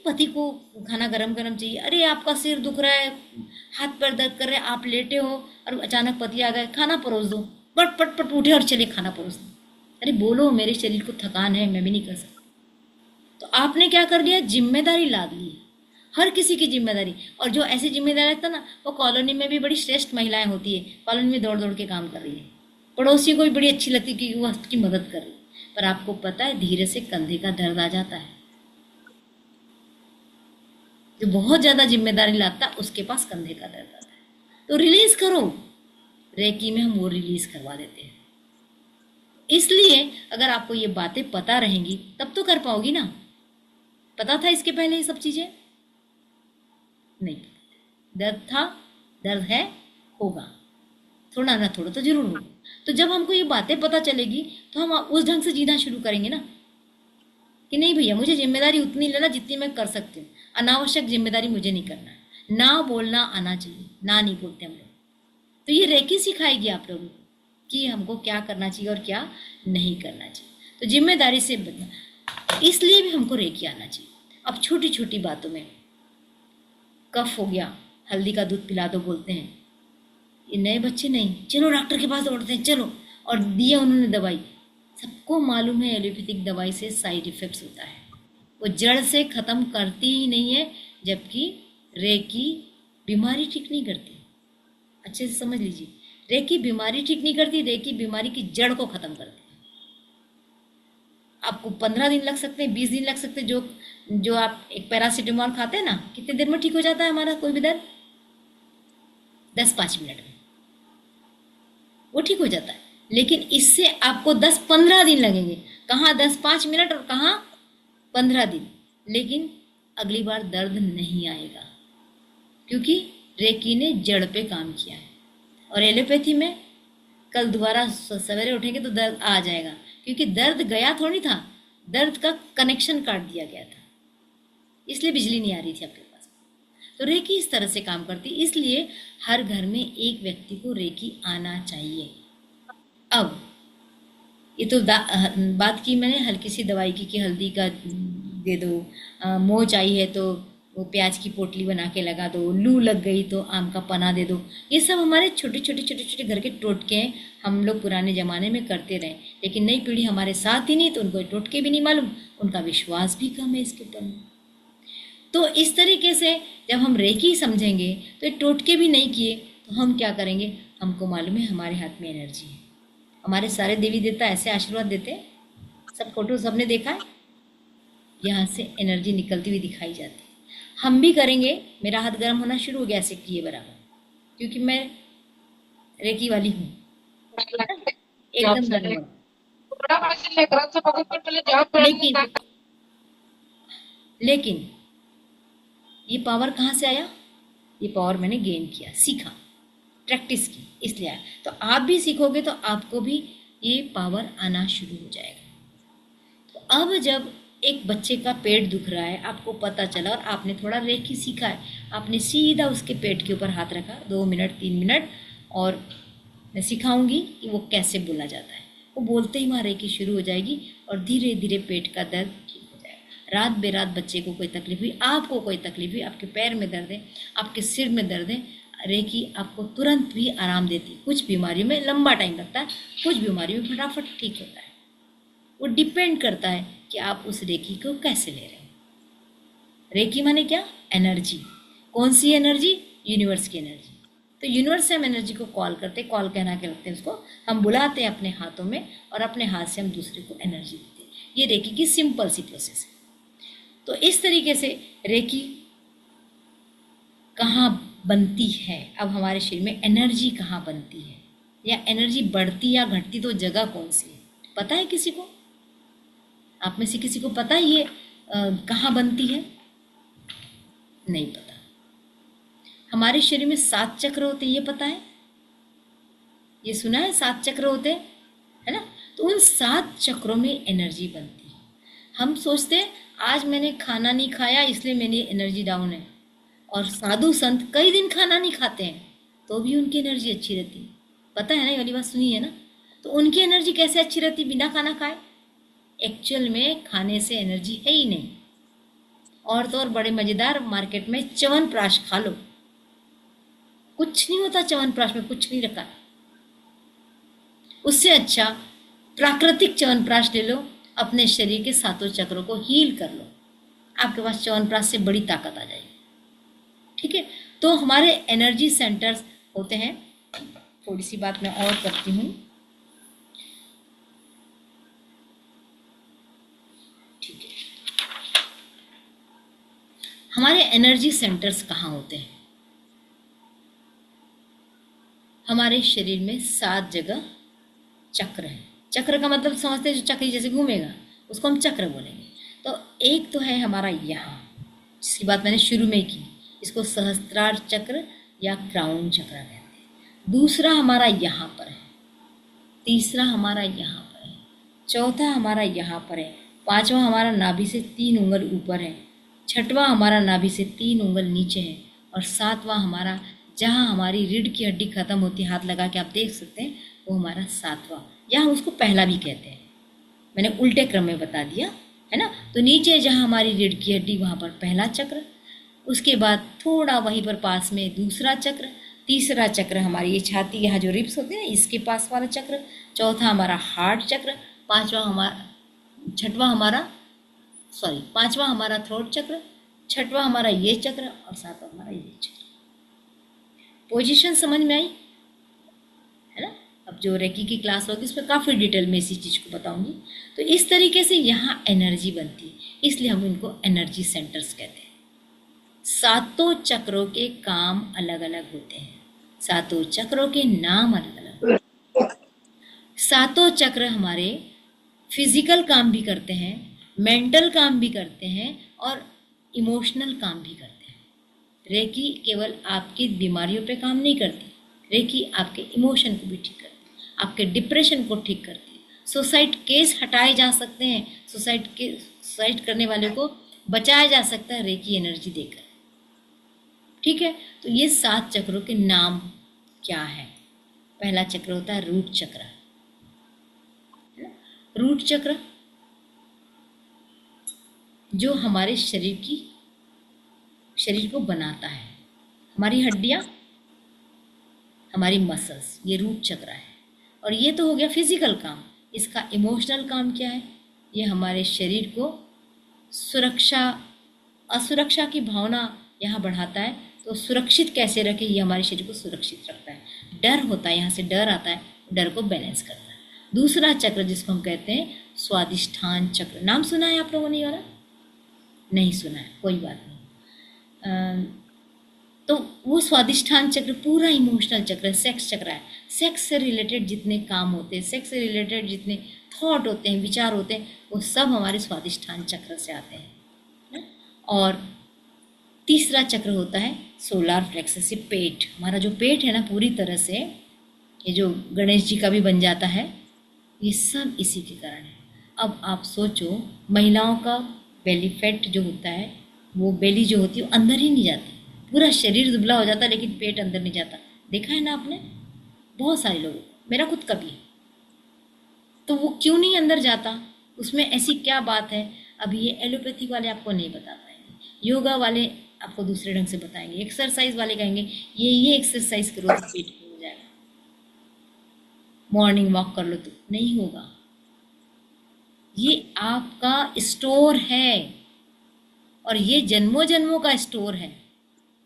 A: पति को खाना गरम गरम चाहिए, अरे आपका सिर दुख रहा है, हाथ पैर दर्द कर रहे हैं, आप लेटे हो और अचानक पति आ गए, खाना परोस दो, पट पट पट उठे और चले खाना परोस दो। अरे बोलो, मेरे शरीर को थकान है, मैं भी नहीं कर सकता। तो आपने क्या कर लिया? जिम्मेदारी लाद ली, हर किसी की जिम्मेदारी। और जो ऐसी जिम्मेदारी रखता ना, वो कॉलोनी में भी बड़ी श्रेष्ठ महिलाएं होती है, कॉलोनी में दौड़ दौड़ के काम कर रही है, पड़ोसी को भी बड़ी अच्छी लगती है कि वो उसकी मदद कर रही है। पर आपको पता है, धीरे से कंधे का दर्द आ जाता है। जो बहुत ज्यादा जिम्मेदारी लाता है उसके पास कंधे का दर्द आता है। तो रिलीज करो। रेकी में हम वो रिलीज करवा देते हैं। इसलिए अगर आपको ये बातें पता रहेंगी तब तो कर पाओगी ना। पता था इसके पहले ये सब चीजें? नहीं। दर्द था, दर्द है, होगा, थोड़ा ना थोड़ा तो जरूर होगा। तो जब हमको ये बातें पता चलेगी तो हम उस ढंग से जीना शुरू करेंगे ना, कि नहीं भैया, मुझे जिम्मेदारी उतनी लेना जितनी मैं कर सकती हूँ, अनावश्यक जिम्मेदारी मुझे नहीं करना है। ना बोलना आना चाहिए, ना नहीं बोलते हम लोग। तो ये रेकी सिखाएगी आप लोगों को कि हमको क्या करना चाहिए और क्या नहीं करना चाहिए। तो जिम्मेदारी से बचना, इसलिए भी हमको रेकी आना चाहिए। अब छोटी छोटी बातों में, कफ हो गया, हल्दी का दूध पिला दो बोलते हैं, ये नए बच्चे नहीं, चलो डॉक्टर के पास दौड़ते हैं, चलो, और दिया उन्होंने दवाई। सबको मालूम है एलोपैथिक दवाई से साइड इफेक्ट्स होता है, वो जड़ से खत्म करती ही नहीं है, जबकि रेकी बीमारी ठीक नहीं करती। अच्छे से समझ लीजिए, रेकी बीमारी ठीक नहीं करती, रेकी बीमारी की जड़ को खत्म करती है। आपको 15 दिन लग सकते हैं, 20 दिन लग सकते हैं। जो आप एक पैरासीटामोल खाते हैं ना, कितने देर में ठीक हो जाता है हमारा कोई भी दर्द? 10-5 मिनट में वो ठीक हो जाता है। लेकिन इससे आपको 10-15 दिन लगेंगे। कहाँ 10-5 मिनट और कहाँ 15 दिन। लेकिन अगली बार दर्द नहीं आएगा, क्योंकि रेकी ने जड़ पे काम किया है। और एलोपैथी में कल दोबारा सवेरे उठेंगे तो दर्द आ जाएगा, क्योंकि दर्द गया थोड़ी था, दर्द का कनेक्शन काट दिया गया था, इसलिए बिजली नहीं आ रही थी आपके पास। तो रेकी इस तरह से काम करती, इसलिए हर घर में एक व्यक्ति को रेकी आना चाहिए। अब ये तो बात की मैंने हल्की सी दवाई की कि हल्दी का दे दो, मोच चाहिए तो वो प्याज की पोटली बना के लगा दो, लू लग गई तो आम का पना दे दो। ये सब हमारे छोटे छोटे घर के टोटके हैं, हम लोग पुराने ज़माने में करते रहे। लेकिन नई पीढ़ी हमारे साथ ही नहीं, तो उनको टोटके भी नहीं मालूम, उनका विश्वास भी कम है इसके ऊपर। तो इस तरीके से जब हम रेकी समझेंगे तो ये टोटके भी नहीं किए तो हम क्या करेंगे? हमको मालूम है हमारे हाथ में एनर्जी है। हमारे सारे देवी देवता ऐसे आशीर्वाद देते हैं, सब फोटो सबने देखा है, यहाँ से एनर्जी निकलती हुई दिखाई जाती है। हम भी करेंगे। मेरा हाथ गर्म होना शुरू हो गया ऐसे किए बराबर, क्योंकि मैं रेकी वाली हूँ। एकदम नॉर्मल।
C: थोडा माझ्या लेकरांचं बघून पण मला जाम वेळ
A: लेकिन लेकिन ये पावर कहाँ से आया? ये पावर मैंने गेन किया, सीखा, प्रैक्टिस की, इसलिए आया। तो आप भी सीखोगे तो आपको भी ये पावर आना शुरू हो जाएगा। तो अब जब एक बच्चे का पेट दुख रहा है, आपको पता चला और आपने थोड़ा रेकी सीखा है, आपने सीधा उसके पेट के ऊपर हाथ रखा 2 मिनट 3 मिनट, और मैं सिखाऊंगी कि वो कैसे बोला जाता है। वो बोलते ही वहाँ रेकी शुरू हो जाएगी और धीरे धीरे पेट का दर्द ठीक हो जाएगा। रात बेरात बच्चे को कोई तकलीफ हुई, आपको कोई तकलीफ हुई, आपके पैर में दर्द है, आपके सिर में दर्द है, रेकी आपको तुरंत भी आराम देती है। कुछ बीमारियों में लंबा टाइम लगता है, कुछ बीमारियों में फटाफट ठीक होता है। वो डिपेंड करता है कि आप उस रेकी को कैसे ले रहे हैं। रेकी माने क्या? एनर्जी। कौन सी एनर्जी? यूनिवर्स की एनर्जी। तो यूनिवर्स से हम एनर्जी को कॉल करते, कॉल कहना के रखते हैं उसको, हम बुलाते हैं अपने हाथों में और अपने हाथ से हम दूसरे को एनर्जी देते हैं। ये रेकी की सिंपल सी प्रोसेस है। तो इस तरीके से रेकी कहाँ बनती है, अब हमारे शरीर में एनर्जी कहाँ बनती है, या एनर्जी बढ़ती या घटती, तो जगह कौन सी है, पता है किसी को? आप में से किसी को पता है ये कहाँ बनती है? नहीं पता। हमारे शरीर में 7 चक्र होते हैं, ये पता है? ये सुना है 7 चक्र होते हैं, है ना? तो उन 7 चक्रों में एनर्जी बनती है। हम सोचते हैं आज मैंने खाना नहीं खाया इसलिए मेरी एनर्जी डाउन है, और साधु संत कई दिन खाना नहीं खाते हैं तो भी उनकी एनर्जी अच्छी रहती है। पता है ना, ये वाली बात सुनी है ना? तो उनकी एनर्जी कैसे अच्छी रहती बिना खाना खाए? एक्चुअल में खाने से एनर्जी है ही नहीं। और तो और बड़े मज़ेदार, मार्केट में च्यवनप्राश खा लो, कुछ नहीं होता, च्यवनप्राश में कुछ नहीं रखा। उससे अच्छा प्राकृतिक च्यवनप्राश ले लो, अपने शरीर के 7 चक्रों को हील कर लो, आपके पास च्यवनप्राश से बड़ी ताकत आ जाएगी। ठीक है? तो हमारे एनर्जी सेंटर्स होते हैं। थोड़ी सी बात मैं और करती हूँ। ठीक है, हमारे एनर्जी सेंटर्स कहाँ होते हैं? हमारे शरीर में 7 जगह चक्र है। चक्र का मतलब समझते हैं, जो चक्र जैसे घूमेगा उसको हम चक्र बोलेंगे। तो एक तो है हमारा यहाँ, जिसकी बात मैंने शुरू में की, इसको सहस्त्रार चक्र या क्राउन चक्र कहते हैं। दूसरा हमारा यहाँ पर है, तीसरा हमारा यहाँ पर है, चौथा हमारा यहाँ पर है, पांचवा हमारा नाभि से 3 उंगल ऊपर है, छठवां हमारा नाभि से 3 उंगल नीचे है, और सातवां हमारा, जहाँ हमारी रीढ़ की हड्डी खत्म होती है, हाथ लगा के आप देख सकते हैं, वो हमारा 7वां, या हम उसको पहला भी कहते हैं। मैंने उल्टे क्रम में बता दिया, है ना? तो नीचे जहाँ हमारी रीढ़ की हड्डी, वहाँ पर पहला चक्र, उसके बाद थोड़ा वहीं पर पास में दूसरा चक्र, तीसरा चक्र हमारी ये छाती, यहाँ जो रिब्स होते हैं इसके पास वाला चक्र, चौथा हमारा हार्ट चक्र, पांचवा हमारा थ्रोट चक्र, छठवां हमारा ये चक्र, और सातवां हमारा ये चक्र। पोजीशन समझ में आई, है ना? अब जो रेकी की क्लास होगी उसमें काफ़ी डिटेल में इसी चीज़ को बताऊंगी। तो इस तरीके से यहाँ एनर्जी बनती है, इसलिए हम इनको एनर्जी सेंटर्स कहते हैं। 7 चक्रों के काम अलग अलग होते हैं, 7 चक्रों के नाम अलग अलग। 7 चक्र हमारे फिजिकल काम भी करते हैं, मेंटल काम भी करते हैं, और इमोशनल काम भी करते हैं। रेकी केवल आपकी बीमारियों पे काम नहीं करती, रेकी आपके इमोशन को भी ठीक करती है, आपके डिप्रेशन को ठीक करती है। सुसाइड केस हटाए जा सकते हैं, सुसाइड करने वाले को बचाया जा सकता है रेकी एनर्जी देकर। ठीक है? तो ये 7 चक्रों के नाम क्या है? पहला चक्र होता है रूट चक्र। रूट चक्र जो हमारे शरीर को बनाता है, हमारी हड्डियां, हमारी मसल्स, ये रूट चक्र है। और ये तो हो गया फिजिकल काम। इसका इमोशनल काम क्या है? ये हमारे शरीर को असुरक्षा की भावना यहाँ बढ़ाता है। तो सुरक्षित कैसे रखें, ये हमारे शरीर को सुरक्षित रखता है। डर होता है, यहाँ से डर आता है, डर को बैलेंस करता है। दूसरा चक्र जिसको हम कहते हैं स्वादिष्ठान चक्र, नाम सुना है आप लोगों ने? वाला नहीं सुना है, कोई बात नहीं। तो वो स्वादिष्ठान चक्र पूरा इमोशनल चक्र है, सेक्स चक्र है। सेक्स से रिलेटेड जितने काम होते हैं, सेक्स से रिलेटेड जितने थॉट होते हैं, विचार होते हैं, वो सब हमारे स्वादिष्ठान चक्र से आते हैं ना? और तीसरा चक्र होता है सोलार प्लेक्सस, ये पेट, हमारा जो पेट है ना, पूरी तरह से ये जो गणेश जी का भी बन जाता है, ये सब इसी के कारण है। अब आप सोचो, महिलाओं का बेली फैट जो होता है, वो बेली जो होती है वो अंदर ही नहीं जाती, पूरा शरीर दुबला हो जाता है लेकिन पेट अंदर नहीं जाता। देखा है ना आपने, बहुत सारे लोगों को, मेरा खुद का भी है। तो वो क्यों नहीं अंदर जाता, उसमें ऐसी क्या बात है? अभी ये एलोपैथी वाले आपको नहीं बता पाएंगे, योगा वाले आपको दूसरे ढंग से बताएंगे, एक्सरसाइज वाले कहेंगे ये एक्सरसाइज करो तो पेट हो जाएगा, मॉर्निंग वॉक कर लो तो नहीं होगा। ये आपका स्टोर है और ये जन्मों जन्मों का स्टोर है।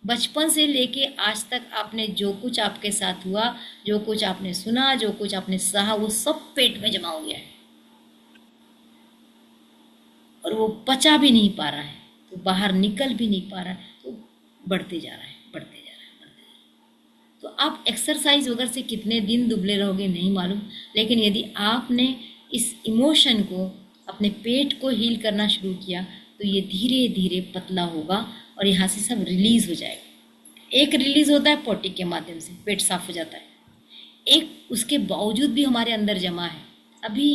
A: बचपन से लेके आज तक आपने जो कुछ आपके साथ हुआ, जो कुछ आपने सुना, जो कुछ आपने सहा, वो सब पेट में जमा हो गया है और वो पचा भी नहीं पा रहा है, तो बाहर निकल भी नहीं पा रहा है, तो बढ़ते जा रहा है, बढ़ते जा रहा है, बढ़ते जा रहा है। तो आप एक्सरसाइज वगैरह से कितने दिन दुबले रहोगे नहीं मालूम, लेकिन यदि आपने इस इमोशन को, अपने पेट को हील करना शुरू किया, तो ये धीरे धीरे पतला होगा और यहाँ से सब रिलीज हो जाएगा। एक रिलीज होता है पोटी के माध्यम से, पेट साफ हो जाता है, एक उसके बावजूद भी हमारे अंदर जमा है। अभी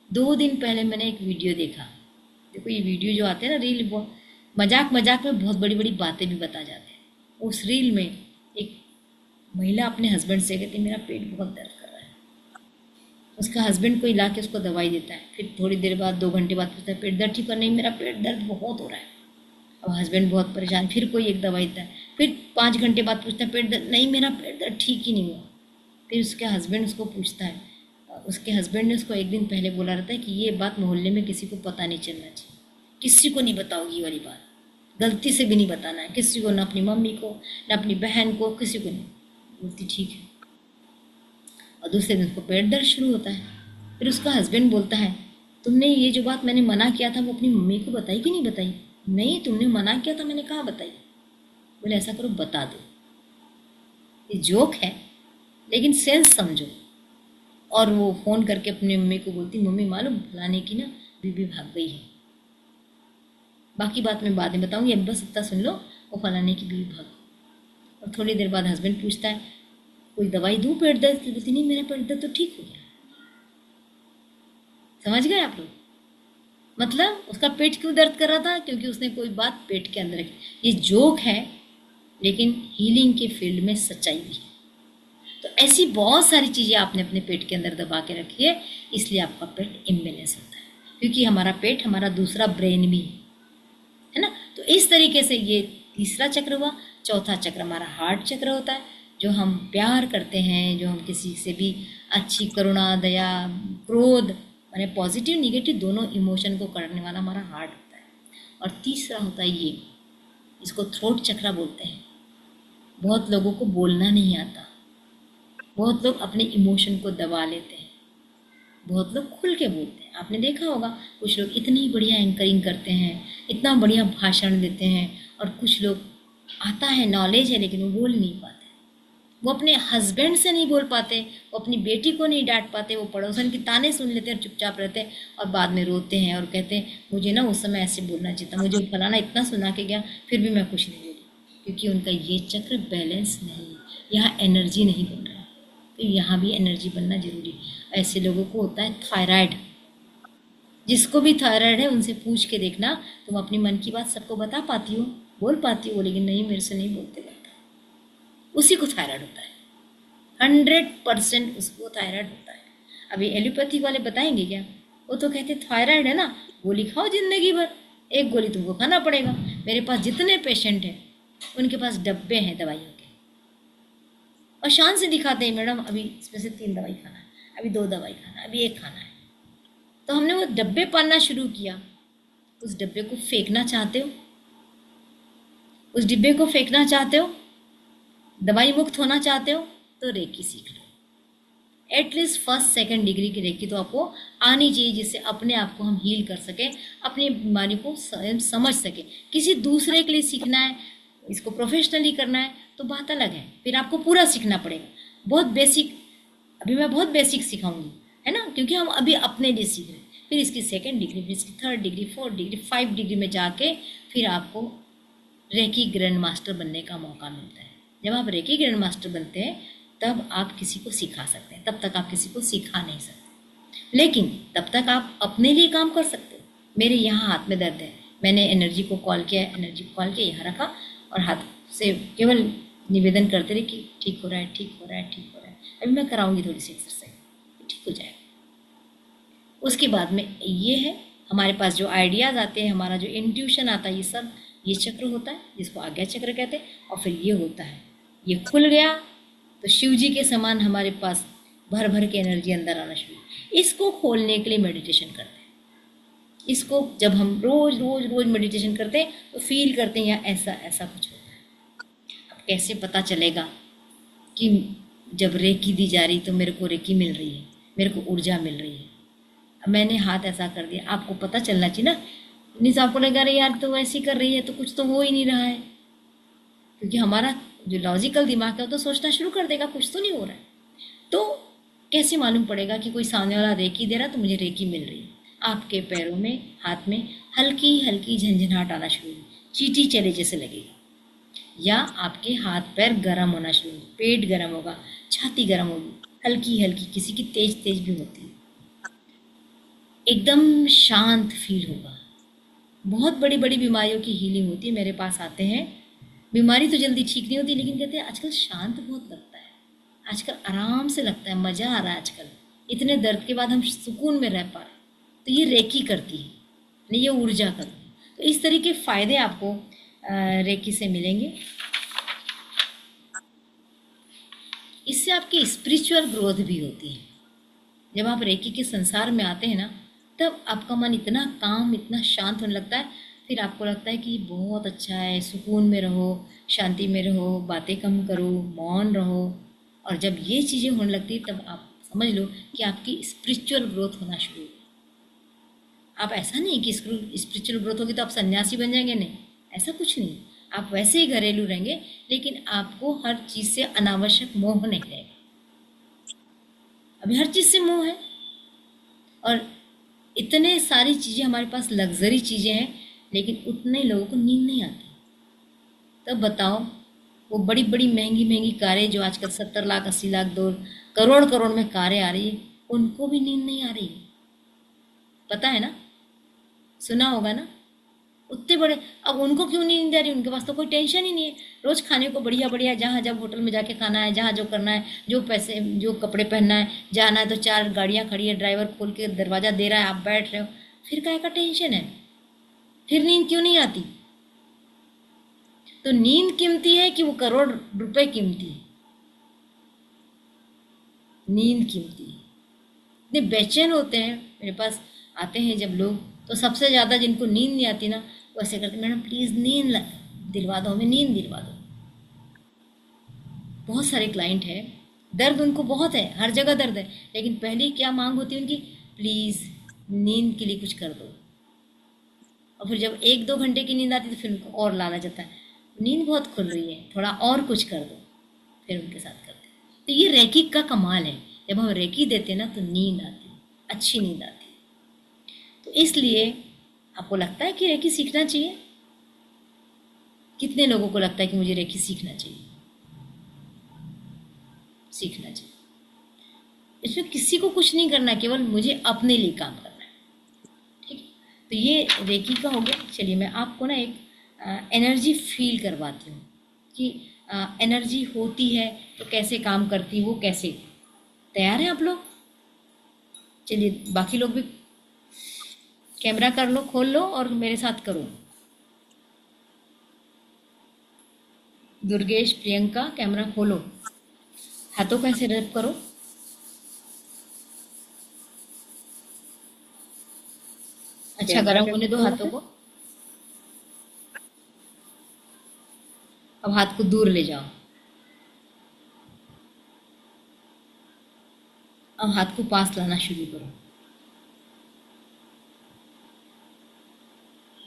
A: 2 दिन पहले मैंने एक वीडियो देखा, देखो ये वीडियो जो आते हैं ना रील, वो मजाक मजाक में बहुत बड़ी बड़ी बातें भी बता जाते हैं। उस रील में एक महिला अपने हस्बैंड से कहती मेरा पेट बहुत दर्द कर रहा है, उसका हस्बैंड को ला के उसको दवाई देता है, फिर थोड़ी देर बाद 2 घंटे बाद पूछता है पेट दर्द ठीक है? नहीं, मेरा पेट दर्द बहुत हो रहा है। अब हस्बैंड बहुत परेशान, फिर कोई एक दवाई देता है, फिर 5 घंटे बाद पूछता है पेट दर्द, नहीं मेरा पेट दर्द ठीक ही नहीं हुआ। फिर उसके हस्बैंड उसको पूछता है, उसके हस्बैंड ने उसको एक दिन पहले बोला रहता है कि ये बात मोहल्ले में किसी को पता नहीं चलना चाहिए, किसी को नहीं बताओगी वाली बात, गलती से भी नहीं बताना है किसी को, ना अपनी मम्मी को, ना अपनी बहन को, किसी को नहीं। बोलती ठीक है। और दूसरे दिन उसको पेट दर्द शुरू होता है। फिर उसका हस्बैंड बोलता है तुमने ये जो बात मैंने मना किया था वो अपनी मम्मी को बताई कि नहीं बताई? नहीं, तुमने मना किया था, मैंने कहाँ बताई। बोले ऐसा करो बता दो, ये जोक है लेकिन सेंस समझो। और वो फ़ोन करके अपनी मम्मी को बोलती मम्मी मालूम फलाने की ना बीबी भाग गई है, बाकी बात मैं बाद में बताऊंगी, अब बस इतना सुन लो, वो फलाने की बीबी भाग गई। और थोड़ी देर बाद हस्बैंड पूछता है कोई दवाई दूँ पेट दर्द की? बोलती नहीं, मेरा पेट दर्द तो ठीक हो गया। समझ गए आप लोग? मतलब उसका पेट क्यों दर्द कर रहा था? क्योंकि उसने कोई बात पेट के अंदर रखी। ये जोक है लेकिन हीलिंग के फील्ड में सच्चाई भी है। तो ऐसी बहुत सारी चीज़ें आपने अपने पेट के अंदर दबा के रखी है, इसलिए आपका पेट इम्बेलेंस होता है, क्योंकि हमारा पेट हमारा दूसरा ब्रेन भी है ना। तो इस तरीके से ये तीसरा चक्र हुआ। चौथा चक्र हमारा हार्ट चक्र होता है, जो हम प्यार करते हैं, जो हम किसी से भी अच्छी करुणा, दया, क्रोध, माने पॉजिटिव निगेटिव दोनों इमोशन को करने वाला हमारा हार्ट होता है। और तीसरा होता है ये, इसको थ्रोट चक्र बोलते हैं। बहुत लोगों को बोलना नहीं आता, बहुत लोग अपने इमोशन को दबा लेते हैं, बहुत लोग खुल के बोलते हैं। आपने देखा होगा कुछ लोग इतनी बढ़िया एंकरिंग करते हैं, इतना बढ़िया भाषण देते हैं, और कुछ लोग आता है, नॉलेज है, लेकिन वो बोल नहीं पाते। वो अपने हस्बैंड से नहीं बोल पाते, वो अपनी बेटी को नहीं डांट पाते, वो पड़ोसन की ताने सुन लेते हैं और चुपचाप रहते हैं, और बाद में रोते हैं और कहते हैं मुझे ना उस समय ऐसे बोलना चाहिए था, मुझे फलाना इतना सुना के गया फिर भी मैं कुछ नहीं बोली, क्योंकि उनका ये चक्र बैलेंस नहीं, यहाँ एनर्जी नहीं बन रहा है। तो यहाँ भी एनर्जी बनना जरूरी है। ऐसे लोगों को होता है थायराइड। जिसको भी थायराइड है उनसे पूछ के देखना, तुम अपनी मन की बात सबको बता पाती हो, बोल पाती हो? लेकिन नहीं, मेरे से नहीं बोलते बात। उसी को थायराइड होता है, 100% उसको थायराइड होता है। अभी एलोपैथी वाले बताएंगे क्या? वो तो कहते थायराइड है ना, गोली खाओ जिंदगी भर, एक गोली तुमको खाना पड़ेगा। मेरे पास जितने पेशेंट हैं उनके पास डब्बे हैं दवाइयों के, और शान से दिखाते हैं मैडम अभी इसमें से 3 दवाई खाना है, अभी 2 दवाई खाना है, अभी 1 खाना है। तो हमने वो डब्बे पालना शुरू किया। उस डब्बे को फेंकना चाहते हो? उस डिब्बे को फेंकना चाहते हो? दवाई मुक्त होना चाहते हो? तो रेकी सीख लो। एटलीस्ट 1st 2nd डिग्री की रेकी तो आपको आनी चाहिए, जिससे अपने आप को हम हील कर सकें, अपनी बीमारी को स्वयं समझ सकें। किसी दूसरे के लिए सीखना है, इसको प्रोफेशनली करना है तो बात अलग है, फिर आपको पूरा सीखना पड़ेगा। बहुत बेसिक, अभी मैं बहुत बेसिक सिखाऊंगी, है ना, क्योंकि हम अभी अपने लिए सीख रहे हैं। फिर इसकी 2nd डिग्री, फिर इसकी 3rd degree, 4th degree, 5 degree में जाके फिर आपको रेकी ग्रैंड मास्टर बनने का मौका मिलता है। जब आप रेकी ग्रैंड मास्टर बनते हैं तब आप किसी को सिखा सकते हैं, तब तक आप किसी को सिखा नहीं सकते, लेकिन तब तक आप अपने लिए काम कर सकते हो। मेरे यहाँ हाथ में दर्द है, मैंने एनर्जी को कॉल किया, एनर्जी को कॉल किया, यहाँ रखा और हाथ से केवल निवेदन करते रहे कि ठीक हो रहा है, ठीक हो रहा है, ठीक हो रहा है। अभी मैं कराऊंगी थोड़ी सी एक्सरसाइज, ठीक हो जाएगा। उसके बाद में ये है हमारे पास जो आइडियाज़ आते हैं, हमारा जो इंट्यूशन आता है, ये सब ये चक्र होता है जिसको आज्ञा चक्र कहते हैं। और फिर ये होता है, ये खुल गया तो शिव जी के समान हमारे पास भर भर के एनर्जी अंदर आना शुरू। इसको खोलने के लिए मेडिटेशन करते हैं। इसको जब हम रोज रोज रोज मेडिटेशन करते हैं तो फील करते हैं या ऐसा ऐसा कुछ होता है। अब कैसे पता चलेगा कि जब रेकी दी जा रही तो मेरे को रेकी मिल रही है, मेरे को ऊर्जा मिल रही है। अब मैंने हाथ ऐसा कर दिया, आपको पता चलना चाहिए ना। नहीं तो आपको लगा रही यार तो ऐसी कर रही है तो कुछ तो हो ही नहीं रहा है, क्योंकि हमारा जो लॉजिकल दिमाग है वो तो सोचना शुरू कर देगा कुछ तो नहीं हो रहा है। तो कैसे मालूम पड़ेगा कि कोई सामने वाला रेकी दे रहा तो मुझे रेकी मिल रही है? आपके पैरों में, हाथ में हल्की हल्की झंझनाहट आना शुरू होगी, चींटी चले जैसे लगेगी, या आपके हाथ पैर गर्म होना शुरू होंगे, पेट गर्म होगा, छाती गर्म होगी, हल्की हल्की, किसी की तेज तेज भी होती है। एकदम शांत फील होगा। बहुत बड़ी बड़ी बीमारियों की हीलिंग होती है। मेरे पास आते हैं, बीमारी तो जल्दी ठीक नहीं होती, लेकिन कहते हैं आजकल शांत बहुत लगता है, आजकल आराम से लगता है, मज़ा आ रहा है आजकल, इतने दर्द के बाद हम सुकून में रह पा रहे हैं। तो ये रेकी करती है, नहीं ये ऊर्जा करती है। तो इस तरह के फ़ायदे आपको रेकी से मिलेंगे। इससे आपकी स्पिरिचुअल ग्रोथ भी होती है। जब आप रेकी के संसार में आते हैं ना, तब आपका मन इतना काम, इतना शांत होने लगता है। फिर आपको लगता है कि बहुत अच्छा है, सुकून में रहो, शांति में रहो, बातें कम करो, मौन रहो। और जब ये चीज़ें होने लगती है तब आप समझ लो कि आपकी स्पिरिचुअल ग्रोथ होना शुरू हो। आप ऐसा नहीं कि स्पिरिचुअल ग्रोथ होगी तो आप सन्यासी बन जाएंगे, नहीं, ऐसा कुछ नहीं। आप वैसे ही घरेलू रहेंगे, लेकिन आपको हर चीज़ से अनावश्यक मोह नहीं रहेगा। अभी हर चीज़ से मोह है, और इतने सारी चीज़ें हमारे पास, लग्जरी चीज़ें हैं, लेकिन उतने लोगों को नींद नहीं आती। तब बताओ, वो बड़ी बड़ी महंगी महंगी कारें जो आजकल 70 लाख 80 लाख 2 करोड़ करोड़ में कारें आ रही है, उनको भी नींद नहीं आ रही है। पता है ना, सुना होगा ना, उतने बड़े। अब उनको क्यों नींद आ रही? उनके पास तो कोई टेंशन ही नहीं है। रोज खाने को बढ़िया बढ़िया, जहाँ जब होटल में जाके खाना है, जहाँ जो करना है, जो पैसे, जो कपड़े पहनना है, जाना है तो 4 गाड़ियाँ खड़ी है, ड्राइवर खोल के दरवाज़ा दे रहा है, आप बैठ रहे हो, फिर काहे का टेंशन है? फिर नींद क्यों नहीं आती? तो नींद कीमती है कि वो करोड़ रुपए कीमती है? नींद कीमती है। इतने बेचैन होते हैं, मेरे पास आते हैं जब लोग, तो सबसे ज़्यादा जिनको नींद नहीं आती ना, वो ऐसे करते, मैडम प्लीज़ नींद दिलवा दो, हमें नींद दिलवा दो। बहुत सारे क्लाइंट हैं, दर्द उनको बहुत है, हर जगह दर्द है, लेकिन पहली क्या मांग होती है उनकी? प्लीज़ नींद के लिए कुछ कर दो। और फिर जब 1-2 घंटे की नींद आती है तो फिर उनको और लालच आता है, नींद बहुत खुल रही है, थोड़ा और कुछ कर दो, फिर उनके साथ करते हैं। तो ये रेकी का कमाल है, जब हम रेकी देते हैं ना तो नींद आती है, अच्छी नींद आती है। तो इसलिए आपको लगता है कि रेकी सीखना चाहिए? कितने लोगों को लगता है कि मुझे रेकी सीखना चाहिए? सीखना चाहिए। इसमें किसी को कुछ नहीं करना, केवल मुझे अपने लिए काम करना है, ठीक है? तो ये रेकी का हो गया। चलिए मैं आपको ना एक एनर्जी फील करवाती हूँ कि एनर्जी होती है तो कैसे काम करती है, वो कैसे। तैयार हैं आप लोग? चलिए बाकी लोग भी कैमरा कर लो, खोल लो और मेरे साथ करो। दुर्गेश, प्रियंका, कैमरा खोलो, हाथों को ऐसे रब करो। अच्छा, गर्म होने दो हाथों को। अब हाथ को दूर ले जाओ। अब हाथ को पास लाना शुरू करो,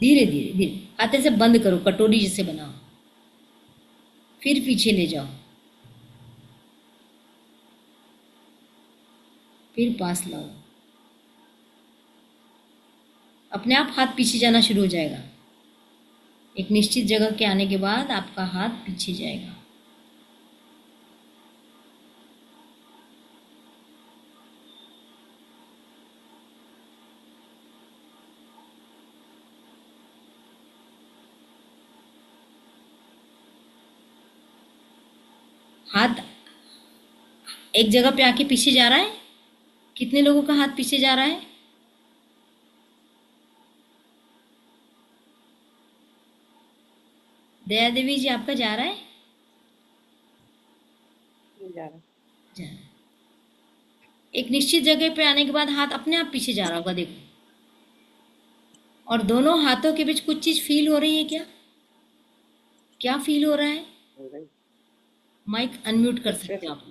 A: धीरे धीरे धीरे। हाथ ऐसे बंद करो, कटोरी जैसे बनाओ। फिर पीछे ले जाओ, फिर पास लाओ। अपने आप हाथ पीछे जाना शुरू हो जाएगा। एक निश्चित जगह के आने के बाद आपका हाथ पीछे जाएगा। हाथ एक जगह पे आके पीछे जा रहा है। कितने लोगों का हाथ पीछे जा रहा है? दया देवी जी, आपका जा रहा है?
C: जा रहा है।
A: जा रहा है। एक निश्चित जगह पे आने के बाद हाथ अपने आप पीछे जा रहा होगा, देखो। और दोनों हाथों के बीच कुछ चीज फील हो रही है क्या? क्या फील हो रहा है?
C: हो गई।
A: माइक अनम्यूट कर सकते हो आप।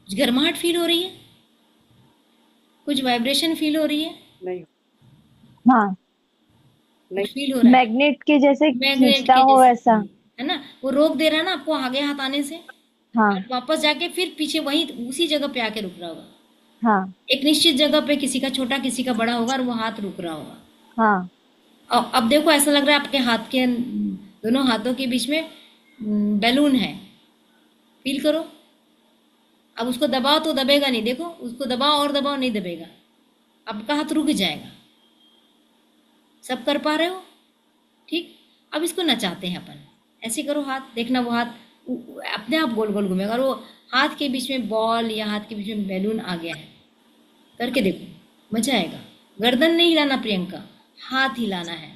A: कुछ गर्माहट फील हो रही है? कुछ वाइब्रेशन फील हो रही है?
C: नहीं
B: हाँ,
C: नहीं
A: कुछ फील हो रहा है?
B: मैग्नेट के जैसे
A: मैग्नेट
B: खींचता
A: के
B: हो
A: जैसे,
B: ऐसा।
A: है ना? वो रोक दे रहा है ना आपको आगे हाथ आने से,
B: हाँ
A: और वापस जाके फिर पीछे वहीं उसी जगह पे आके रुक रहा होगा।
B: हाँ
A: एक निश्चित जगह पे किसी का छोटा किसी का बड़ा होगा और वो हाथ रुक रहा होगा।
B: हाँ
A: और अब देखो ऐसा लग रहा है आपके हाथ के दोनों हाथों के बीच में बैलून है। फील करो। अब उसको दबाओ तो दबेगा नहीं, देखो उसको दबाओ और दबाओ, नहीं दबेगा, आपका हाथ रुक जाएगा। सब कर पा रहे हो? ठीक। अब इसको नचाते हैं अपन। ऐसे करो हाथ, देखना वो हाथ अपने आप गोल गोल घूमेगा और वो हाथ के बीच में बॉल या हाथ के बीच में बैलून आ गया है। करके देखो, मजा आएगा। गर्दन नहीं हिलाना प्रियंका, हाथ हिलाना है।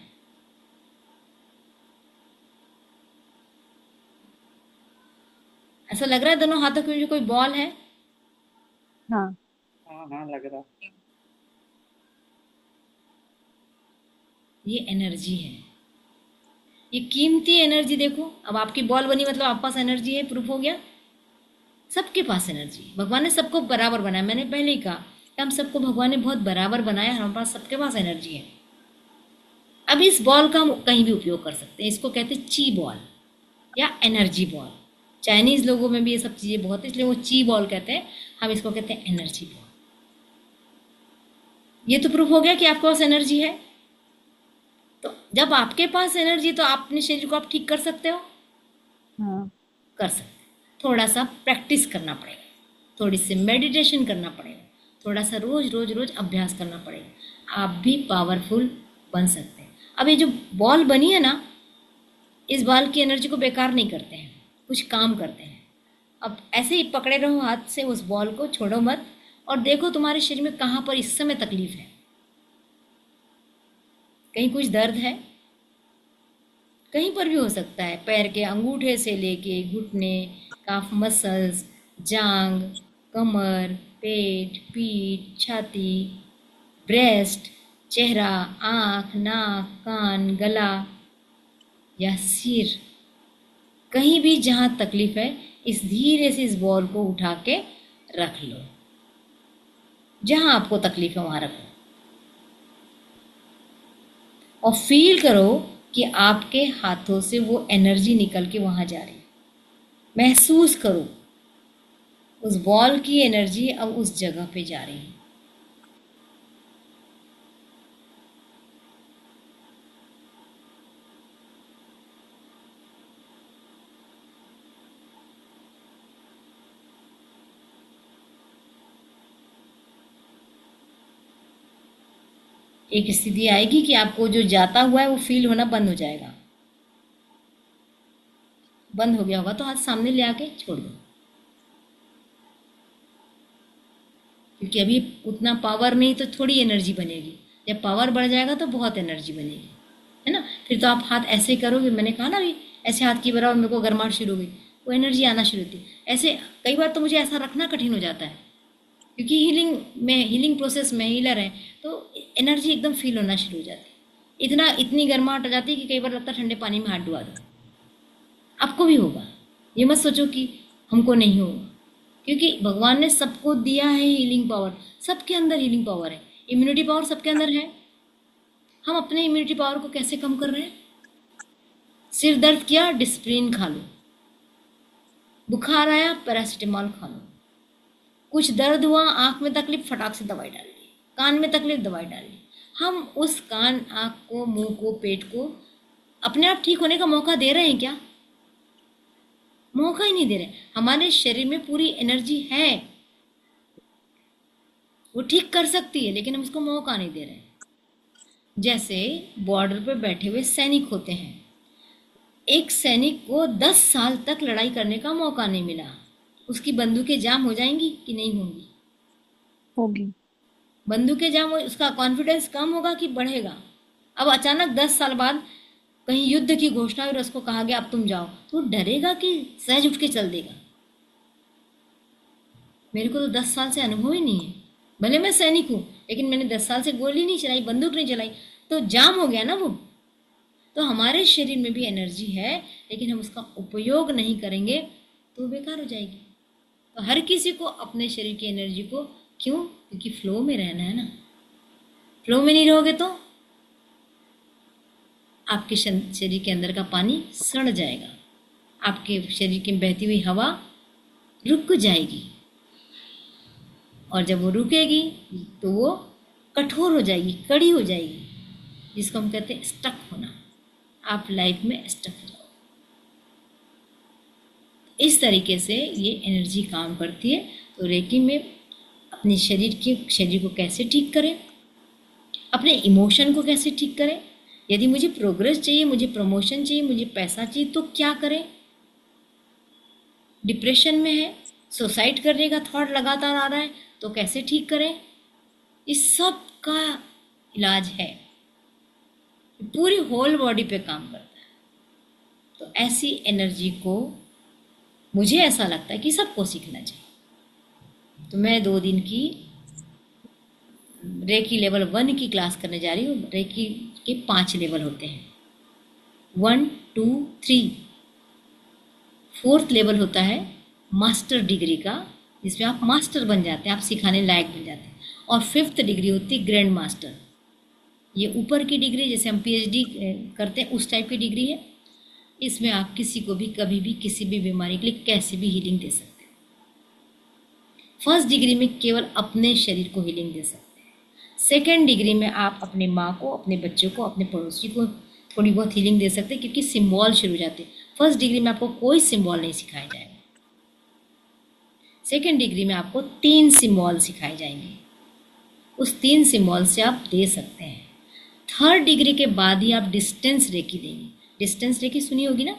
A: ऐसा लग रहा है दोनों हाथों के बीच कोई बॉल है।
B: हाँ
C: हाँ हाँ लग रहा है।
A: ये एनर्जी है, ये कीमती एनर्जी। देखो अब आपकी बॉल बनी, मतलब आपके पास एनर्जी है, प्रूफ हो गया। सबके पास एनर्जी है। भगवान ने सबको बराबर बनाया। मैंने पहले ही कहा कि हम सबको भगवान ने बहुत बराबर बनाया, हमारे पास सबके पास एनर्जी है। अब इस बॉल का हम कहीं भी उपयोग कर सकते हैं। इसको कहते हैं ची बॉल या एनर्जी बॉल। चाइनीज लोगों में भी ये सब चीज़ें बहुत है, इसलिए वो ची बॉल कहते हैं, हम इसको कहते हैं एनर्जी बॉल। ये तो प्रूफ हो गया कि आपके पास एनर्जी है। तो जब आपके पास एनर्जी, तो आप अपने शरीर को आप ठीक कर सकते हो।
B: हाँ
A: कर सकते हैं। थोड़ा सा प्रैक्टिस करना पड़ेगा, थोड़ी सी मेडिटेशन करना पड़ेगा, थोड़ा सा रोज रोज रोज अभ्यास करना पड़ेगा। आप भी पावरफुल बन सकते हैं। अब ये जो बॉल बनी है ना, इस बॉल की एनर्जी को बेकार नहीं करते हैं, कुछ काम करते हैं। अब ऐसे ही पकड़े रहो हाथ से उस बॉल को, छोड़ो मत, और देखो तुम्हारे शरीर में कहाँ पर इस समय तकलीफ है। कहीं कुछ दर्द है? कहीं पर भी हो सकता है, पैर के अंगूठे से लेके घुटने, काफ मसल्स, जांग, कमर, पेट, पीठ, छाती, ब्रेस्ट, चेहरा, आँख, नाक, कान, गला या सिर, कहीं भी जहाँ तकलीफ है, इस धीरे से इस बॉल को उठा के रख लो। जहाँ आपको तकलीफ है वहाँ रखो और फील करो कि आपके हाथों से वो एनर्जी निकल के वहाँ जा रही है। महसूस करो उस बॉल की एनर्जी अब उस जगह पे जा रही है। एक स्थिति आएगी कि आपको जो जाता हुआ है वो फील होना बंद हो जाएगा। बंद हो गया होगा तो हाथ सामने ले आके छोड़ दो, क्योंकि अभी उतना पावर नहीं, तो थोड़ी एनर्जी बनेगी। जब पावर बढ़ जाएगा तो बहुत एनर्जी बनेगी, है ना? फिर तो आप हाथ ऐसे करोगे, मैंने कहा ना अभी, ऐसे हाथ की बराबर मेरे को गर्माहट शुरू हो गई, वो एनर्जी आना शुरू होती है। ऐसे कई बार तो मुझे ऐसा रखना कठिन हो जाता है, क्योंकि हीलिंग प्रोसेस में हीलर है, तो एनर्जी एकदम फील होना शुरू हो जाती है। इतनी गर्माहट हो जाती है कि कई बार लगता है ठंडे पानी में हाथ डुबा दो। आपको भी होगा, ये मत सोचो कि हमको नहीं होगा, क्योंकि भगवान ने सबको दिया है हीलिंग पावर। सबके अंदर हीलिंग पावर है, इम्यूनिटी पावर सबके अंदर है, हम अपने इम्यूनिटी पावर को कैसे कम कर रहे हैं? सिर दर्द किया, डिस्प्रिन खा लो। बुखार आया, पैरासिटामॉल खा लो। कुछ दर्द हुआ, आंख में तकलीफ, फटाक से दवाई डाल ली। कान में तकलीफ, दवाई डाल ली। हम उस कान, आंख को, मुंह को, पेट को अपने आप ठीक होने का मौका दे रहे हैं क्या? मौका ही नहीं दे रहे। हमारे शरीर में पूरी एनर्जी है, वो ठीक कर सकती है, लेकिन हम उसको मौका नहीं दे रहे। जैसे बॉर्डर पर बैठे हुए सैनिक होते हैं, एक सैनिक को 10 साल तक लड़ाई करने का मौका नहीं मिला, उसकी बंदूकें जाम हो जाएंगी कि नहीं होंगी?
B: होगी।
A: बंदूकें जाम हो, उसका कॉन्फिडेंस कम होगा कि बढ़ेगा? अब अचानक 10 साल बाद कहीं युद्ध की घोषणा हुई और उसको कहा गया अब तुम जाओ, तो डरेगा कि सहज उठ के चल देगा? मेरे को तो 10 साल से अनुभव ही नहीं है, भले मैं सैनिक हूँ, लेकिन मैंने 10 साल से गोली नहीं चलाई, बंदूक नहीं चलाई, तो जाम हो गया ना वो। तो हमारे शरीर में भी एनर्जी है, लेकिन हम उसका उपयोग नहीं करेंगे तो बेकार हो जाएगी। तो हर किसी को अपने शरीर की एनर्जी को, क्यों? क्योंकि फ्लो में रहना है ना। फ्लो में नहीं रहोगे तो आपके शरीर के अंदर का पानी सड़ जाएगा, आपके शरीर की बहती हुई हवा रुक जाएगी, और जब वो रुकेगी तो वो कठोर हो जाएगी, कड़ी हो जाएगी, जिसको हम कहते हैं स्टक होना। आप लाइफ में स्टक हो जाओ। इस तरीके से ये एनर्जी काम करती है। तो रेकी में अपने शरीर को कैसे ठीक करें, अपने इमोशन को कैसे ठीक करें। यदि मुझे प्रोग्रेस चाहिए, मुझे प्रमोशन चाहिए, मुझे पैसा चाहिए, तो क्या करें? डिप्रेशन में है, सुसाइड करने का थॉट लगातार आ रहा है, तो कैसे ठीक करें? इस सब का इलाज है, पूरी होल बॉडी पे काम करता है। तो ऐसी एनर्जी को मुझे ऐसा लगता है कि सबको सीखना चाहिए। तो मैं 2 दिन की रेकी लेवल 1 की क्लास करने जा रही हूँ। रेकी के 5 लेवल होते हैं, 1, 2, 3। 4th लेवल होता है मास्टर डिग्री का, जिसमें आप मास्टर बन जाते हैं, आप सिखाने लायक बन जाते हैं। और 5th डिग्री होती है ग्रैंड मास्टर। ये ऊपर की डिग्री, जैसे हम PhD करते हैं उस टाइप की डिग्री है। इसमें आप किसी को भी कभी भी किसी भी बीमारी के लिए कैसे भी हीलिंग दे सकते हैं। 1st डिग्री में केवल अपने शरीर को हीलिंग दे सकते हैं। 2nd डिग्री में आप अपने माँ को, अपने बच्चों को, अपने पड़ोसी को थोड़ी बहुत हीलिंग दे सकते हैं, क्योंकि सिम्बॉल शुरू हो जाते हैं। 1st डिग्री में आपको कोई सिम्बॉल नहीं सिखाया जाएगा। 2nd डिग्री में आपको 3 सिम्बॉल सिखाए जाएंगे, उस 3 सिम्बॉल से आप दे सकते हैं। 3rd डिग्री के बाद ही आप डिस्टेंस रेकी देंगे। डिस्टेंस रेकी सुनी होगी ना,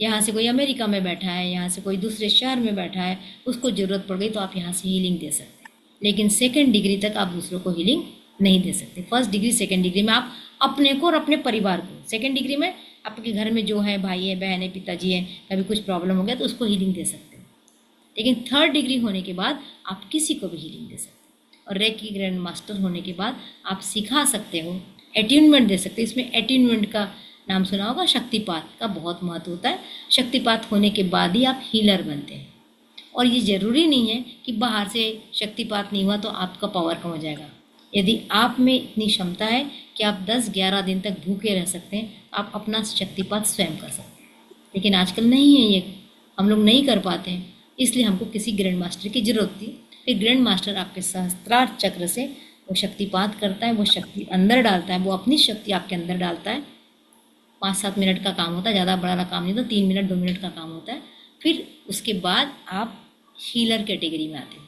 A: यहाँ से कोई अमेरिका में बैठा है, यहाँ से कोई दूसरे शहर में बैठा है, उसको ज़रूरत पड़ गई तो आप यहाँ से हीलिंग दे सकते हैं। लेकिन 2nd डिग्री तक आप दूसरों को हीलिंग नहीं दे सकते। 1st डिग्री 2nd डिग्री में आप अपने को और अपने परिवार को, 2nd डिग्री में आपके घर में जो है, भाई है, बहन है, पिताजी है, कभी कुछ प्रॉब्लम हो गया तो उसको हीलिंग दे सकते हैं। लेकिन 3rd डिग्री होने के बाद आप किसी को भी हीलिंग दे सकते हैं। और रेकी ग्रैंड मास्टर होने के बाद आप सिखा सकते हो, अट्यूनमेंट दे सकते हैं। इसमें अट्यूनमेंट का नाम सुना होगा, शक्तिपात का बहुत महत्व होता है। शक्तिपात होने के बाद ही आप हीलर बनते हैं। और ये ज़रूरी नहीं है कि बाहर से शक्तिपात नहीं हुआ तो आपका पावर कम हो जाएगा। यदि आप में इतनी क्षमता है कि आप 10-11 दिन तक भूखे रह सकते हैं, आप अपना शक्तिपात स्वयं कर सकते हैं। लेकिन आजकल नहीं है, ये हम लोग नहीं कर पाते हैं, इसलिए हमको किसी ग्रैंड मास्टर की ज़रूरत थी। फिर ग्रैंड मास्टर आपके सहस्त्रार चक्र से वो शक्तिपात करता है, वो शक्ति अंदर डालता है, वो अपनी शक्ति आपके अंदर डालता है। 5-7 मिनट का काम होता है, ज़्यादा बड़ा काम नहीं होता, 3 मिनट 2 मिनट का काम होता है। फिर उसके बाद आप हीलर कैटेगरी में आते हैं,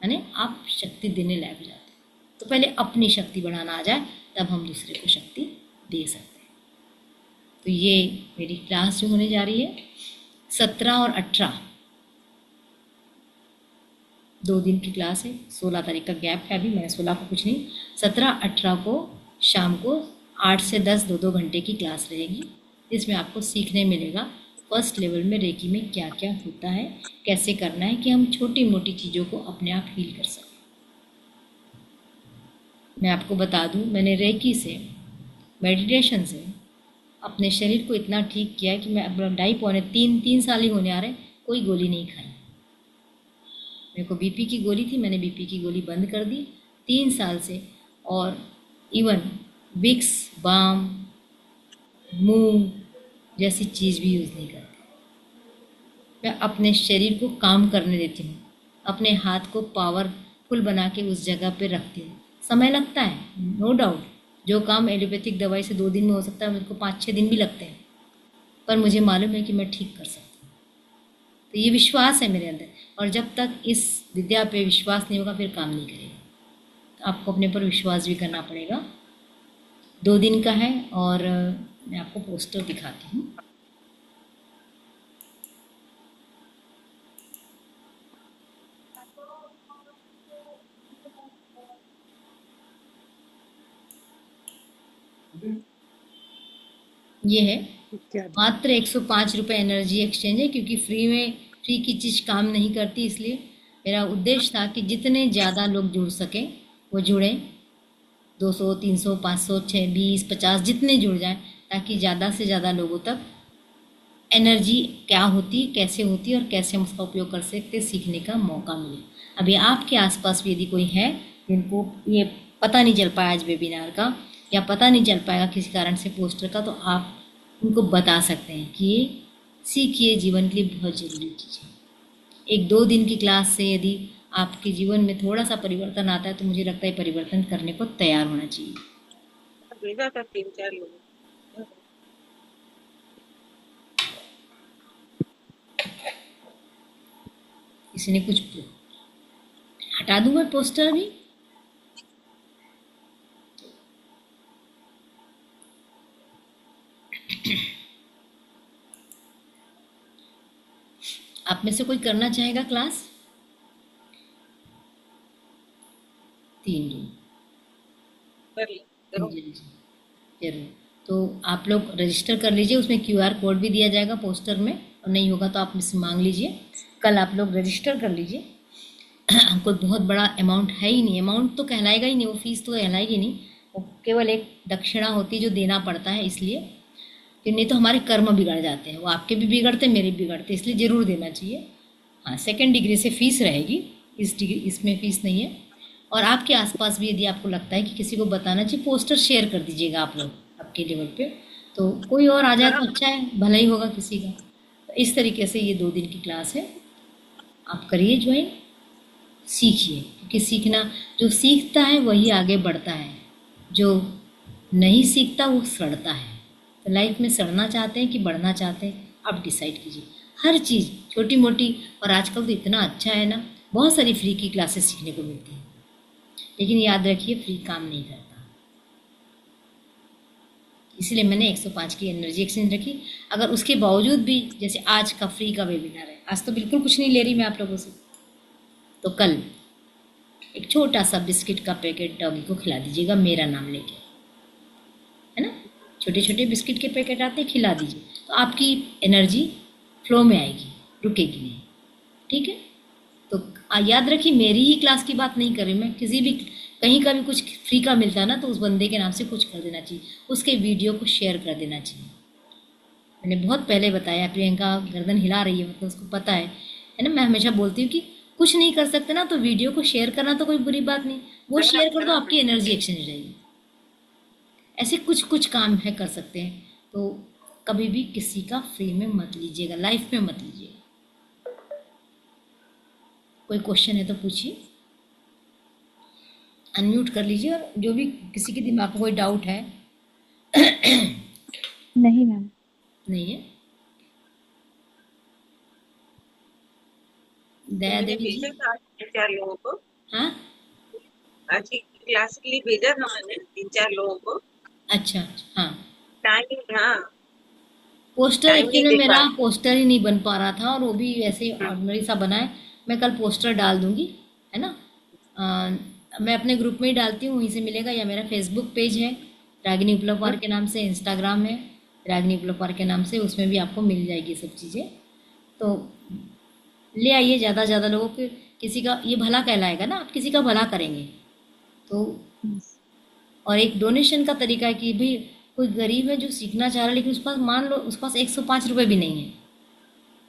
A: यानी आप शक्ति देने लायक हो जाते हैं। तो पहले अपनी शक्ति बढ़ाना आ जाए, तब हम दूसरे को शक्ति दे सकते हैं। तो ये मेरी क्लास जो होने जा रही है 17 और 18, 2 दिन की क्लास है। 16 तारीख का गैप है, अभी मैंने 16 को कुछ नहीं, 17-18 को शाम को 8 से 10 2-2 घंटे की क्लास रहेगी, जिसमें आपको सीखने मिलेगा 1st लेवल में रेकी में क्या क्या होता है, कैसे करना है कि हम छोटी मोटी चीज़ों को अपने आप हील कर सकें। मैं आपको बता दूं, मैंने रेकी से, मेडिटेशन से अपने शरीर को इतना ठीक किया है कि मैं अब 2.5-3 साल ही होने आ रहे, कोई गोली नहीं खाई। मेरे को बीपी की गोली थी, मैंने बीपी की गोली बंद कर दी 3 साल से। और इवन विक्स, बाम, मूव जैसी चीज़ भी यूज़ नहीं करती। मैं अपने शरीर को काम करने देती हूँ, अपने हाथ को पावरफुल बना के उस जगह पे रखती हूँ। समय लगता है, नो डाउट। जो काम एलोपैथिक दवाई से 2 दिन में हो सकता है, मुझको 5-6 दिन भी लगते हैं, पर मुझे मालूम है कि मैं ठीक कर सकती हूँ। तो ये विश्वास है मेरे अंदर, और जब तक इस विद्या पे विश्वास नहीं होगा फिर काम नहीं करेगा। तो आपको अपने पर विश्वास भी करना पड़ेगा। 2 दिन का है, और मैं आपको पोस्टर दिखाती हूँ। ये है
C: क्या
A: मात्र 105 रुपये एनर्जी एक्सचेंज है, क्योंकि फ्री की चीज़ काम नहीं करती, इसलिए मेरा उद्देश्य था कि जितने ज़्यादा लोग जुड़ सकें वो जुड़ें। 200, 300, 500, 6, 20, 50 जितने जुड़ जाएं, ताकि ज़्यादा से ज़्यादा लोगों तक एनर्जी क्या होती, कैसे होती और कैसे हम उसका उपयोग कर सकते सीखने का मौका मिले। अभी आपके आसपास भी यदि कोई है जिनको ये पता नहीं चल पाया आज वेबिनार का, या पता नहीं चल पाएगा किसी कारण से पोस्टर का, तो आप उनको बता सकते हैं कि ये सीखिए, जीवन के लिए बहुत ज़रूरी चीज़ है। 1-2 दिन की क्लास से यदि आपके जीवन में थोड़ा सा परिवर्तन आता है, तो मुझे लगता है परिवर्तन करने को तैयार होना चाहिए।
C: भेजा था 3-4 लोग।
A: किसी ने कुछ हटा दूंगा पोस्टर भी। आप में से कोई करना चाहेगा क्लास? 3 लोग। जी जी जरूर। तो आप लोग रजिस्टर कर लीजिए, उसमें QR कोड भी दिया जाएगा पोस्टर में, और नहीं होगा तो आप मुझसे मांग लीजिए। कल आप लोग रजिस्टर कर लीजिए। कोई बहुत बड़ा अमाउंट है ही नहीं, अमाउंट तो कहलाएगा ही नहीं, वो फीस तो कहलाएगी नहीं, वो केवल एक दक्षिणा होती है जो देना पड़ता है, इसलिए कि नहीं तो हमारे कर्म बिगड़ जाते हैं, वो आपके भी बिगड़ते मेरे भी बिगड़ते, इसलिए ज़रूर देना चाहिए। हाँ, 2nd डिग्री से फीस रहेगी, इस डिग्री इसमें फ़ीस नहीं है। और आपके आसपास भी यदि आपको लगता है कि किसी को बताना चाहिए, पोस्टर शेयर कर दीजिएगा आप लोग आपके लेवल पे, तो कोई और आ जाए तो अच्छा है, भला ही होगा किसी का। तो इस तरीके से ये 2 दिन की क्लास है, आप करिए ज्वाइन, सीखिए, क्योंकि सीखना, जो सीखता है वही आगे बढ़ता है, जो नहीं सीखता वो सड़ता है। तो लाइफ में सड़ना चाहते हैं कि बढ़ना चाहते हैं, आप डिसाइड कीजिए। हर चीज़ छोटी मोटी, और आजकल तो इतना अच्छा है ना, बहुत सारी फ्री की क्लासेस सीखने को मिलती हैं, लेकिन याद रखिए फ्री काम नहीं करता, इसलिए मैंने 105 की एनर्जी एक्सचेंज रखी। अगर उसके बावजूद भी, जैसे आज का फ्री का वेबिनार है, आज तो बिल्कुल कुछ नहीं ले रही मैं आप लोगों से, तो कल एक छोटा सा बिस्किट का पैकेट डॉगी को खिला दीजिएगा मेरा नाम लेके, है ना, छोटे छोटे बिस्किट के पैकेट आते हैं, खिला दीजिए, तो आपकी एनर्जी फ्लो में आएगी, रुकेगी नहीं। ठीक है, तो याद रखिए मेरी ही क्लास की बात नहीं कर रही मैं, किसी भी कहीं का भी कुछ फ्री का मिलता है ना, तो उस बंदे के नाम से कुछ कर देना चाहिए, उसके वीडियो को शेयर कर देना चाहिए। मैंने बहुत पहले बताया, प्रियंका गर्दन हिला रही है, मतलब उसको पता है ना, मैं हमेशा बोलती हूँ कि कुछ नहीं कर सकते ना, तो वीडियो को शेयर करना तो कोई बुरी बात नहीं, वो शेयर कर दो, आपकी एनर्जी एक्सचेंज रहेगी। ऐसे कुछ कुछ काम है कर सकते हैं, तो कभी भी किसी का फ्री में मत लीजिएगा, लाइफ में मत लीजिएगा। कोई क्वेश्चन है तो पूछिए, अनम्यूट कर लीजिए, और जो भी किसी के दिमाग में कोई डाउट है।
B: नहीं मैम।
A: नहीं है? दया देवी जी।
C: 3-4 लोगों को,
A: हाँ,
C: आज की क्लास के लिए भेजा था मैंने 3-4 लोगों को।
A: अच्छा, हाँ।
C: टाइम, हाँ
A: पोस्टर
C: टाइम नहीं
A: एक्चुअली
C: दे
A: मेरा
C: पाए।
A: पोस्टर ही नहीं बन पा रहा था, और वो भी वैसे ही ऑर्डिनरी सा बना है। मैं कल पोस्टर डाल दूंगी, है ना, मैं अपने ग्रुप में ही डालती हूँ, वहीं से मिलेगा, या मेरा फेसबुक पेज है रागिनी उपलब्धवार के नाम से, इंस्टाग्राम है रागिनी उपलब्धवार के नाम से, उसमें भी आपको मिल जाएगी सब चीज़ें। तो ले आइए ज़्यादा से ज़्यादा लोगों के, किसी का ये भला कहलाएगा ना, आप किसी का भला करेंगे तो। और एक डोनेशन का तरीका है कि भाई कोई गरीब है जो सीखना चाह रहा है, लेकिन उस पास, मान लो उस पास 105 रुपये भी नहीं है,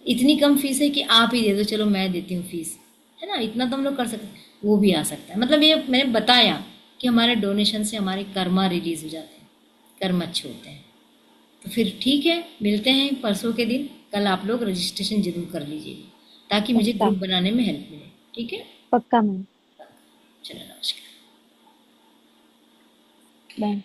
A: इतनी कम फीस है कि आप ही दे दो, चलो मैं देती हूँ फीस, है ना, इतना तो हम लोग कर सकते हैं, वो भी आ सकता है। मतलब ये मैंने बताया कि हमारे डोनेशन से हमारे कर्मा रिलीज हो जाते हैं, कर मत छोड़ते हैं। तो फिर ठीक है, मिलते हैं परसों के दिन। कल आप लोग रजिस्ट्रेशन जरूर कर लीजिएगा ताकि मुझे
B: पक्का।
A: ग्रुप बनाने में हेल्प मिले। ठीक है,
B: पक्का मैम।
A: चलो नमस्कार।
B: बाय।